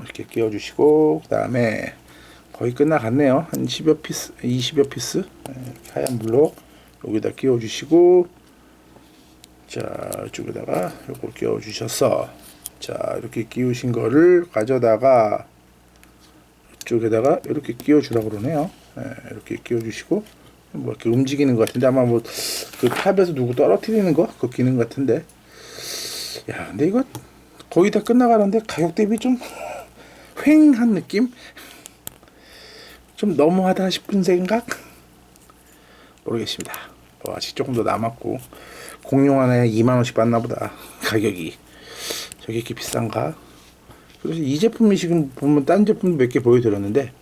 이렇게 끼워주시고, 그 다음에 거의 끝나갔네요. 한 10여 피스, 20여 피스 이렇게 하얀 블록 여기다 끼워주시고, 자 이쪽에다가 요걸 끼워주셔서, 자 이렇게 끼우신 거를 가져다가 이쪽에다가 이렇게 끼워주라고 그러네요. 이렇게 끼워주시고, 뭐 이렇게 움직이는 것 같은데, 아마 뭐 그 탑에서 누구 떨어뜨리는 거 그거 기능 같은데, 야 근데 이거 거의 다 끝나가는데 가격 대비 좀 휑한 느낌? 좀 너무하다 싶은 생각? 모르겠습니다. 뭐 아직 조금 더 남았고, 공룡 하나에 2만원씩 받나 보다 가격이. 저게 이렇게 비싼가? 그래서 이 제품이 지금 보면 딴 제품도 몇 개 보여드렸는데,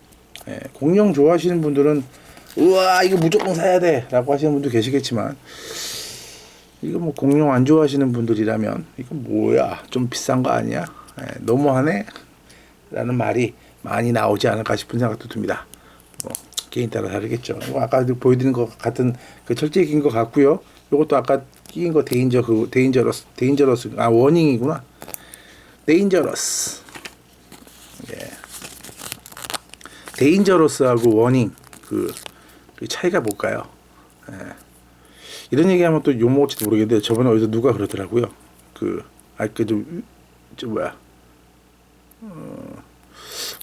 공룡 좋아하시는 분들은 우와 이거 무조건 사야 돼 라고 하시는 분도 계시겠지만, 이거 뭐 공룡 안 좋아하시는 분들이라면 이거 뭐야 좀 비싼 거 아니야? 너무하네 라는 말이 많이 나오지 않을까 싶은 생각도 듭니다. 뭐 개인 따라 다르겠죠. 아까 보여드린 것 같은 그 철제 낀 것 같고요. 요것도 아까 끼인 거 데인저러스 워닝이구나. 데인저러스. 데인저러스하고 워닝 그 차이가 뭘까요? 이런 얘기하면 또 욕먹을지도 모르겠는데, 저번에 어디서 누가 그러더라고요.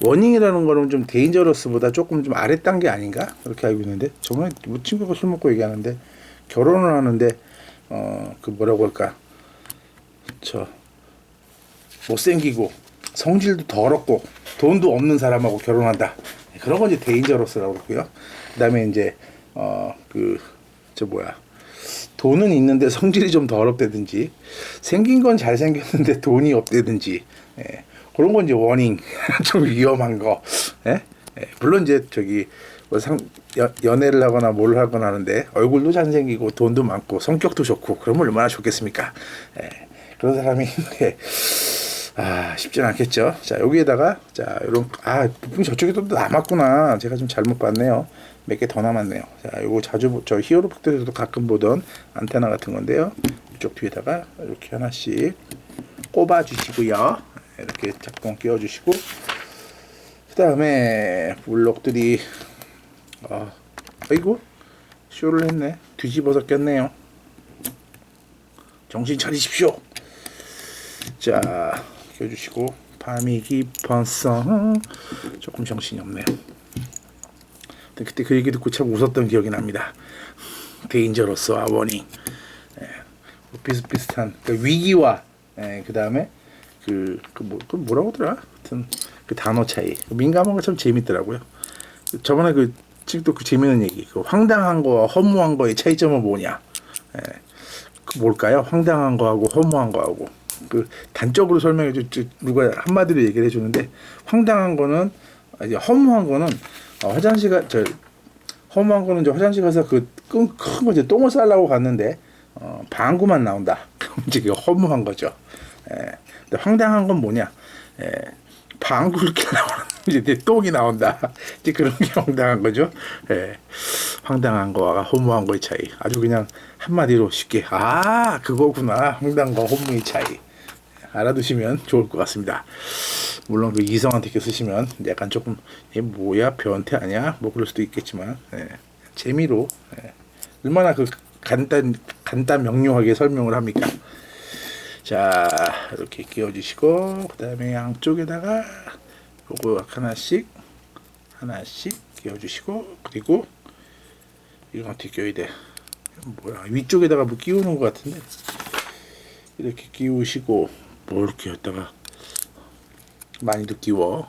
워닝이라는 거는 좀 데인저러스보다 조금 좀 아래 단계 아닌가? 그렇게 알고 있는데, 저번에 뭐 친구가 술 먹고 얘기하는데, 결혼을 하는데 그 뭐라고 할까, 못생기고 성질도 더럽고 돈도 없는 사람하고 결혼한다, 그런 건 이제 데인저러스라고 그러고요. 그 다음에 이제 돈은 있는데 성질이 좀 더럽다든지, 생긴 건 잘생겼는데 돈이 없다든지, 그런 건 이제 워닝. 좀 위험한 거. 물론 이제 연애를 하거나 뭘 하거나 하는데 얼굴도 잘생기고 돈도 많고 성격도 좋고 그러면 얼마나 좋겠습니까? 그런 사람이 쉽진 않겠죠. 자 여기에다가 이런 부품이 저쪽에 또 남았구나. 제가 좀 잘못 봤네요. 몇 개 더 남았네요. 자 요거 저 히어로북들에서도 가끔 보던 안테나 같은 건데요. 이쪽 뒤에다가 이렇게 하나씩 꼽아 주시고요. 이렇게 작동 끼워 주시고, 그 다음에 블록들이 아이고 쇼를 했네. 뒤집어서 꼈네요. 정신 차리십시오. 자 껴주시고, 밤이 깊어서 조금 정신이 없네요. 그때 그 얘기 듣고 참 웃었던 기억이 납니다. 데인저러스와 워닝. 비슷비슷한 위기와 그 다음에 뭐라고 하더라? 하여튼 그 단어 차이. 민감한 거 참 재밌더라고요. 저번에 지금 그 재밌는 얘기. 황당한 거와 허무한 거의 차이점은 뭐냐? 뭘까요? 황당한 거하고 허무한 거하고. 단적으로 설명해 누가 한마디로 얘기를 해주는데, 황당한 거는 이제 허무한 거는 허무한 거는 이제 화장실 가서 큰 거 이제 똥을 싸려고 갔는데 방구만 나온다. 그럼 이제 이게 허무한 거죠. 근데 황당한 건 뭐냐? 방구를 끼려고 이제 내 똥이 나온다. 이제 그런 게 황당한 거죠. 황당한 거와 허무한 거의 차이. 아주 그냥 한마디로 쉽게 그거구나. 황당과 허무의 차이. 알아두시면 좋을 것 같습니다. 물론 이성한테 이렇게 쓰시면 약간 조금 얘 뭐야 변태 아니야? 뭐 그럴 수도 있겠지만, 재미로 얼마나 간단 명료하게 설명을 합니까? 자 이렇게 끼워주시고, 그 다음에 양쪽에다가 요거 하나씩 끼워주시고, 그리고 이건 어떻게 끼워야 돼? 뭐야, 위쪽에다가 뭐 끼우는 것 같은데, 이렇게 끼우시고, 뭐 이렇게 했다가 많이도 끼워.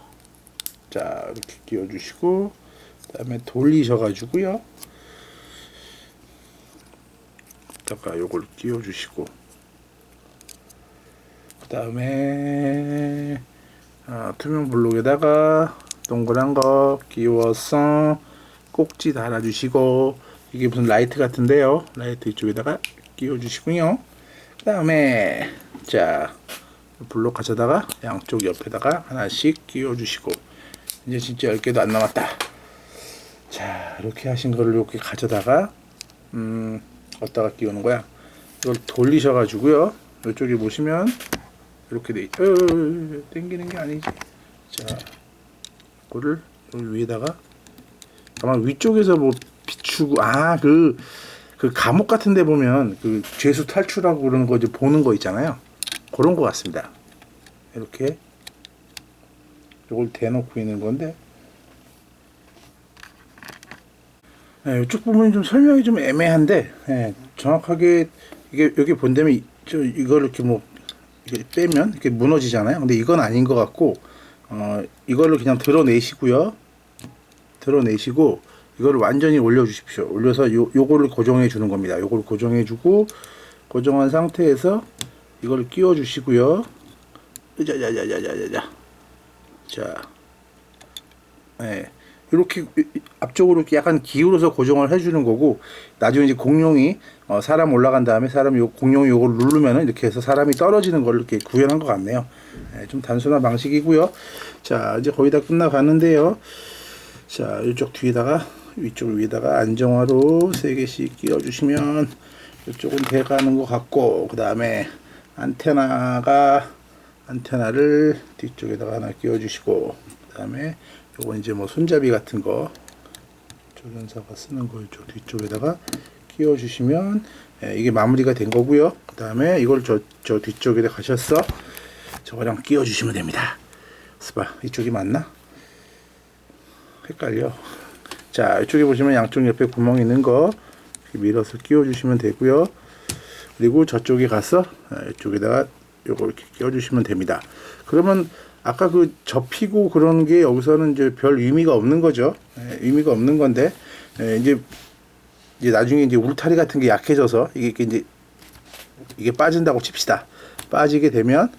자 이렇게 끼워주시고, 그 다음에 돌리셔가지고요, 다가 요걸 끼워주시고, 그 다음에 투명 블록에다가 동그란 거 끼워서 꼭지 달아주시고, 이게 무슨 라이트 같은데요. 라이트 이쪽에다가 끼워주시고요. 그다음에 자 블록 가져다가 양쪽 옆에다가 하나씩 끼워주시고 이제 진짜 10개도 안 남았다. 자 이렇게 하신 거를 이렇게 가져다가 어디다가 끼우는 거야? 이걸 돌리셔가지고요. 이쪽에 보시면 이렇게 돼 있죠. 당기는 게 아니지. 자 이거를 여기 위에다가 아마 위쪽에서 뭐 비추고 그 감옥 같은 데 보면 그 죄수 탈출하고 그러는 거 이제 보는 거 있잖아요. 그런 거 같습니다. 이렇게 이걸 대놓고 있는 건데 이쪽 부분이 좀 설명이 좀 애매한데 정확하게 이게 여기 본다면 이걸 이렇게 뭐 이렇게 빼면 이렇게 무너지잖아요. 근데 이건 아닌 것 같고 이거를 그냥 드러내시고요. 드러내시고 이거를 완전히 올려주십시오. 올려서 요거를 고정해 주는 겁니다. 요거를 고정해 주고 고정한 상태에서 이거를 끼워 주시고요. 자, 이렇게 앞쪽으로 이렇게 약간 기울여서 고정을 해주는 거고 나중에 이제 공룡이 사람 올라간 다음에 사람이 공룡이 요걸 누르면은 이렇게 해서 사람이 떨어지는 걸 이렇게 구현한 것 같네요. 좀 단순한 방식이고요. 자 이제 거의 다 끝나가는데요. 자 이쪽 뒤에다가 위쪽 위에다가 안정화로 3개씩 끼워주시면 이쪽은 돼가는 것 같고 그 다음에 안테나를 뒤쪽에다가 하나 끼워주시고 그 다음에 요건 이제 뭐 손잡이 같은 거 조련사가 쓰는 거 이쪽 뒤쪽에다가 끼워주시면 이게 마무리가 된 거고요. 그 다음에 이걸 저 뒤쪽에다 가셔서 저거랑 끼워주시면 됩니다. 스파 이쪽이 맞나? 헷갈려. 자 이쪽에 보시면 양쪽 옆에 구멍 있는 거 이렇게 밀어서 끼워주시면 되고요. 그리고 저쪽에 가서 이쪽에다가 요거 이렇게 끼워주시면 됩니다. 그러면 아까 그 접히고 그런 게 여기서는 이제 별 의미가 없는 거죠. 의미가 없는 건데 이제 나중에 이제 울타리 같은 게 약해져서 이게 빠진다고 칩시다. 빠지게 되면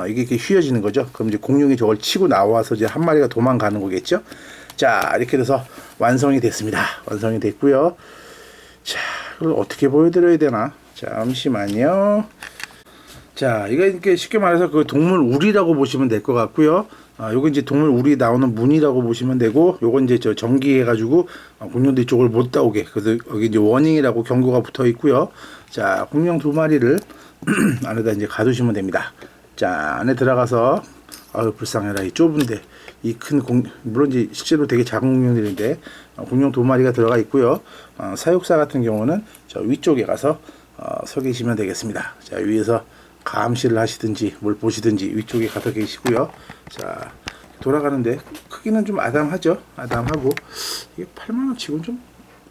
이게 이렇게 휘어지는 거죠. 그럼 이제 공룡이 저걸 치고 나와서 이제 한 마리가 도망가는 거겠죠. 자 이렇게 돼서 완성이 됐습니다. 완성이 됐고요. 자 이걸 어떻게 보여드려야 되나? 잠시만요. 자, 이거 이렇게 쉽게 말해서 그 동물 우리라고 보시면 될 것 같고요. 요거 이제 동물 우리 나오는 문이라고 보시면 되고, 요건 이제 저 전기해가지고 공룡들 이쪽을 못 따오게. 그래서 여기 이제 워닝이라고 경고가 붙어 있고요. 자, 공룡 2마리를 안에다 이제 가두시면 됩니다. 자, 안에 들어가서 불쌍해라. 이 좁은데 이 큰 물론 이제 실제로 되게 작은 공룡들인데 공룡 2마리가 들어가 있고요. 사육사 같은 경우는 저 위쪽에 가서 서 계시면 되겠습니다. 자, 위에서 감시를 하시든지 뭘 보시든지 위쪽에 가서 계시고요. 자 돌아가는데 크기는 좀 아담하죠. 아담하고 이게 8만원 치고는 좀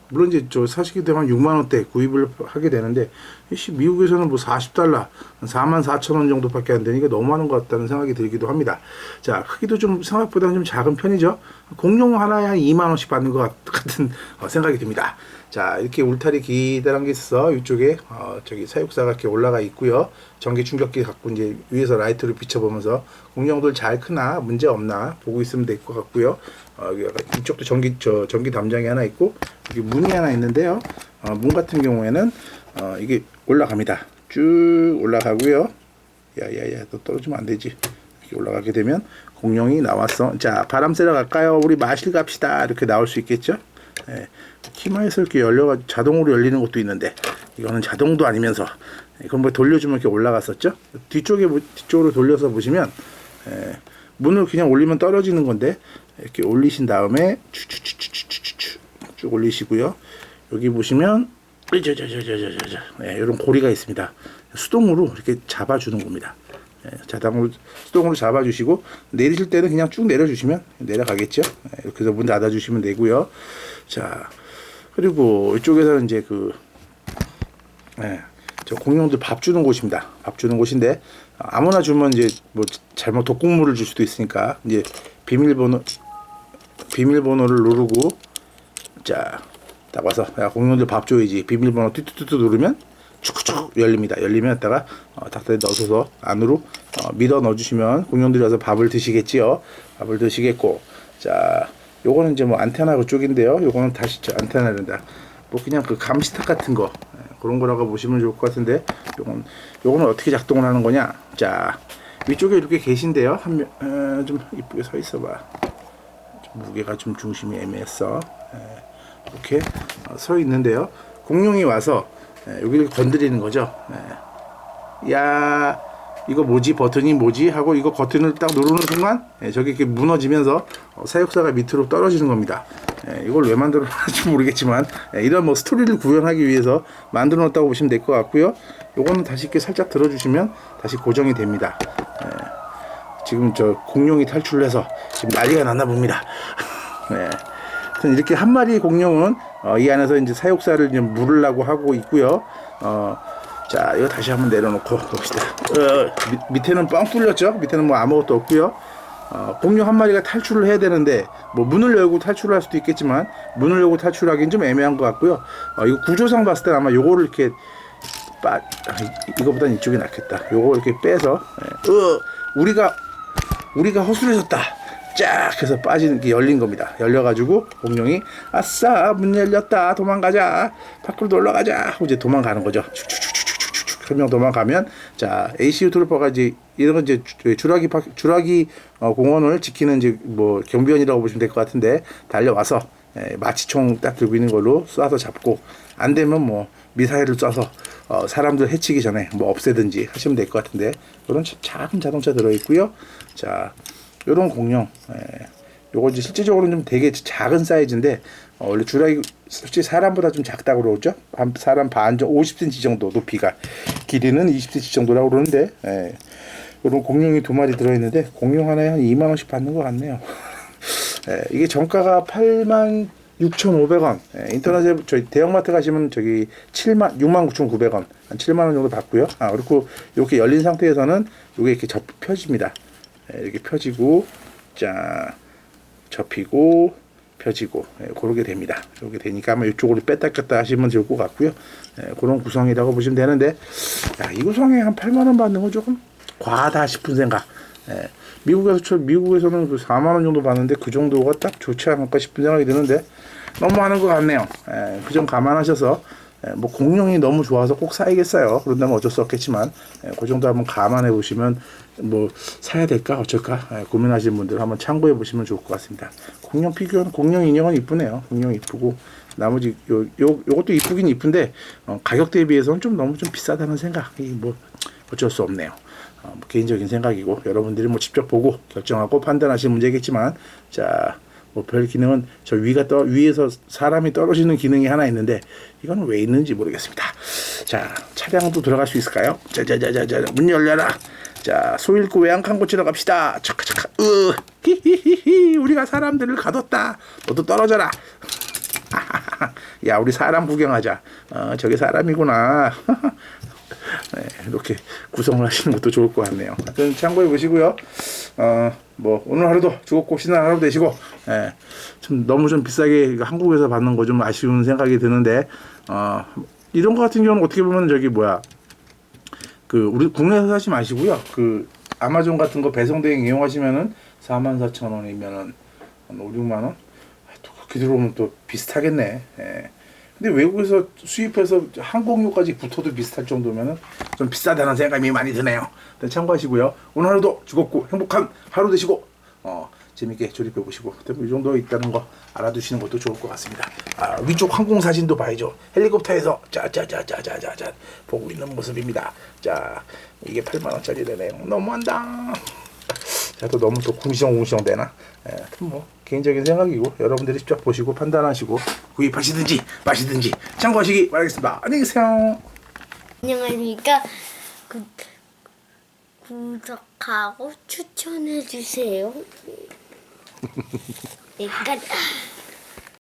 물론 이제 저 사시게 되면 6만원대 구입을 하게 되는데 미국에서는 뭐 $40 44,000원 정도밖에 안 되니까 너무 많은 것 같다는 생각이 들기도 합니다. 자 크기도 좀 생각보다는 좀 작은 편이죠. 공룡 하나에 한 2만원씩 받는 것 같은 생각이 듭니다. 자 이렇게 울타리 기다란 게 있어서 이쪽에 저기 사육사가 이렇게 올라가 있고요. 전기 충격기 갖고 이제 위에서 라이트를 비춰보면서 공룡들 잘 크나 문제 없나 보고 있으면 될 것 같고요. 이쪽도 전기 담장이 하나 있고 여기 문이 하나 있는데요. 문 같은 경우에는 이게 올라갑니다. 쭉 올라가고요. 야야야 또 떨어지면 안 되지. 이렇게 올라가게 되면 공룡이 나왔어. 자 바람 쐬러 갈까요? 우리 마실 갑시다. 이렇게 나올 수 있겠죠. 키마에서 이렇게 열려가지고 자동으로 열리는 것도 있는데 이거는 자동도 아니면서 그럼 뭐 돌려주면 이렇게 올라갔었죠. 뒤쪽으로 돌려서 보시면 문을 그냥 올리면 떨어지는 건데 이렇게 올리신 다음에 쭉 올리시고요. 여기 보시면 이런 고리가 있습니다. 수동으로 이렇게 잡아주는 겁니다. 수동으로 잡아주시고 내리실 때는 그냥 쭉 내려주시면 내려가겠죠. 이렇게 해서 문 닫아주시면 되고요. 자 그리고 이쪽에서는 이제 저 공룡들 밥 주는 곳입니다. 밥 주는 곳인데 아무나 주면 이제 뭐 잘못 독극물을 줄 수도 있으니까 이제 비밀번호를 누르고 자 딱 와서 야 공룡들 밥 줘야지 비밀번호 뚜뚜뚜 누르면 축축 열립니다. 열리면 했다가 닭다리 넣어서 안으로 밀어 넣어주시면 공룡들이 와서 밥을 드시겠지요. 밥을 드시겠고 자 요거는 이제 뭐 안테나 그쪽인데요. 요거는 다시 저 안테나란다. 뭐 그냥 그 감시탑 같은 거 그런 거라고 보시면 좋을 것 같은데, 요거는 어떻게 작동을 하는 거냐. 자, 위쪽에 이렇게 계신데요. 좀 이쁘게 서 있어봐. 무게가 좀 중심이 애매했어. 이렇게 서 있는데요. 공룡이 와서 여기를 건드리는 거죠. 야, 이거 뭐지? 버튼이 뭐지? 하고 이거 버튼을 딱 누르는 순간 저기 이렇게 무너지면서 사육사가 밑으로 떨어지는 겁니다. 이걸 왜 만들어놨는지 모르겠지만 이런 뭐 스토리를 구현하기 위해서 만들어 놨다고 보시면 될 것 같고요. 요거는 다시 이렇게 살짝 들어주시면 다시 고정이 됩니다. 지금 저 공룡이 탈출을 해서 지금 난리가 났나 봅니다. 이렇게 한 마리 공룡은 이 안에서 이제 사육사를 이제 물으려고 하고 있고요. 자, 이거 다시 한번 내려놓고 봅시다. 밑에는 뻥 뚫렸죠? 밑에는 뭐 아무것도 없고요. 공룡 한 마리가 탈출을 해야 되는데 뭐 문을 열고 탈출을 할 수도 있겠지만 문을 열고 탈출하기는 좀 애매한 것 같고요. 이거 구조상 봤을 때 아마 요거를 이렇게 이거보단 이쪽이 낫겠다. 요거 이렇게 빼서 우리가 허술해졌다. 쫙 해서 빠지는 게 열린 겁니다. 열려가지고 공룡이 아싸 문 열렸다 도망가자 밖으로 놀러 가자 하고 이제 도망가는 거죠. 축축축축축축 한 명 도망가면 자 ACU 트루퍼가 이제 이런 건 이제 주라기 공원을 지키는 이제 뭐 경비원이라고 보시면 될 것 같은데 달려와서 마취총 딱 들고 있는 걸로 쏴서 잡고 안 되면 뭐 미사일을 쏴서 사람들 해치기 전에 뭐 없애든지 하시면 될 것 같은데 이런 작은 자동차 들어 있고요. 자. 요런 공룡, 요거 이제 실제적으로는 좀 되게 작은 사이즈인데, 원래 주라기, 솔직히 사람보다 좀 작다고 그러죠? 사람 반 정도, 50cm 정도 높이가. 길이는 20cm 정도라고 그러는데, 요런 공룡이 2마리 들어있는데, 공룡 하나에 한 2만원씩 받는 것 같네요. 이게 정가가 86,500원. 인터넷에, 저희 대형마트 가시면 저기 69,900원. 한 7만원 정도 받고요. 그리고 이렇게 열린 상태에서는 요게 이렇게 펴집니다. 이렇게 펴지고 자 접히고 펴지고 그렇게 됩니다. 이렇게 되니까 아마 이쪽으로 뺐다 꼈다 하시면 될 것 같고요. 그런 구성이라고 보시면 되는데 이 구성에 한 8만원 받는 건 조금 과하다 싶은 생각. 미국에서는 그 4만원 정도 받는데 그 정도가 딱 좋지 않을까 싶은 생각이 드는데 너무 하는 것 같네요. 그 점 감안하셔서 뭐 공룡이 너무 좋아서 꼭 사야겠어요. 그런다면 어쩔 수 없겠지만 그 정도 한번 감안해 보시면 뭐 사야 될까 어쩔까 고민하시는 분들 한번 참고해 보시면 좋을 것 같습니다. 공룡 피규어는 공룡 인형은 이쁘네요. 공룡 이쁘고 나머지 요것도 이쁘긴 이쁜데 가격 대비해서는 좀 너무 좀 비싸다는 생각이 뭐 어쩔 수 없네요. 뭐 개인적인 생각이고 여러분들이 뭐 직접 보고 결정하고 판단하시는 문제겠지만 자. 뭐 별 기능은 저 위에서 사람이 떨어지는 기능이 하나 있는데 이거는 왜 있는지 모르겠습니다. 자 차량도 들어갈 수 있을까요? 자자자자자 문 열려라. 자 소잃고 외양간 고치러 갑시다. 차카차카 히히히히 우리가 사람들을 가뒀다. 너도 떨어져라. 야 우리 사람 구경하자. 저게 사람이구나. 이렇게 구성을 하시는 것도 좋을 것 같네요. 하여튼 참고해 보시고요. 뭐 오늘 하루도 즐겁고 신나는 하루 되시고 좀 너무 좀 비싸게 한국에서 받는 거 좀 아쉬운 생각이 드는데 이런 거 같은 경우는 어떻게 보면 저기 그 우리 국내에서 사지 마시고요. 그 아마존 같은 거 배송 대행 이용하시면은 44,000원이면은 한 5, 6만원 또 그렇게 들어오면 또 비슷하겠네. 근데 외국에서 수입해서 항공료까지 붙어도 비슷할 정도면은 좀 비싸다는 생각이 많이 드네요. 참고하시고요. 오늘 하루도 즐겁고 행복한 하루 되시고 재밌게 조립해 보시고 이 정도 있다는 거 알아두시는 것도 좋을 것 같습니다. 위쪽 항공 사진도 봐야죠. 헬리콥터에서 짜자자자자자자 보고 있는 모습입니다. 자 이게 8만원짜리래네요. 너무한다. 자, 또 너무 또 궁시렁궁시렁 되나? 뭐 개인적인 생각이고 여러분들이 직접 보시고 판단하시고 구입하시든지 마시든지 참고하시기 바라겠습니다. 안녕히 계세요. 안녕하십니까. 구독하고 추천해 주세요. 네, 끝.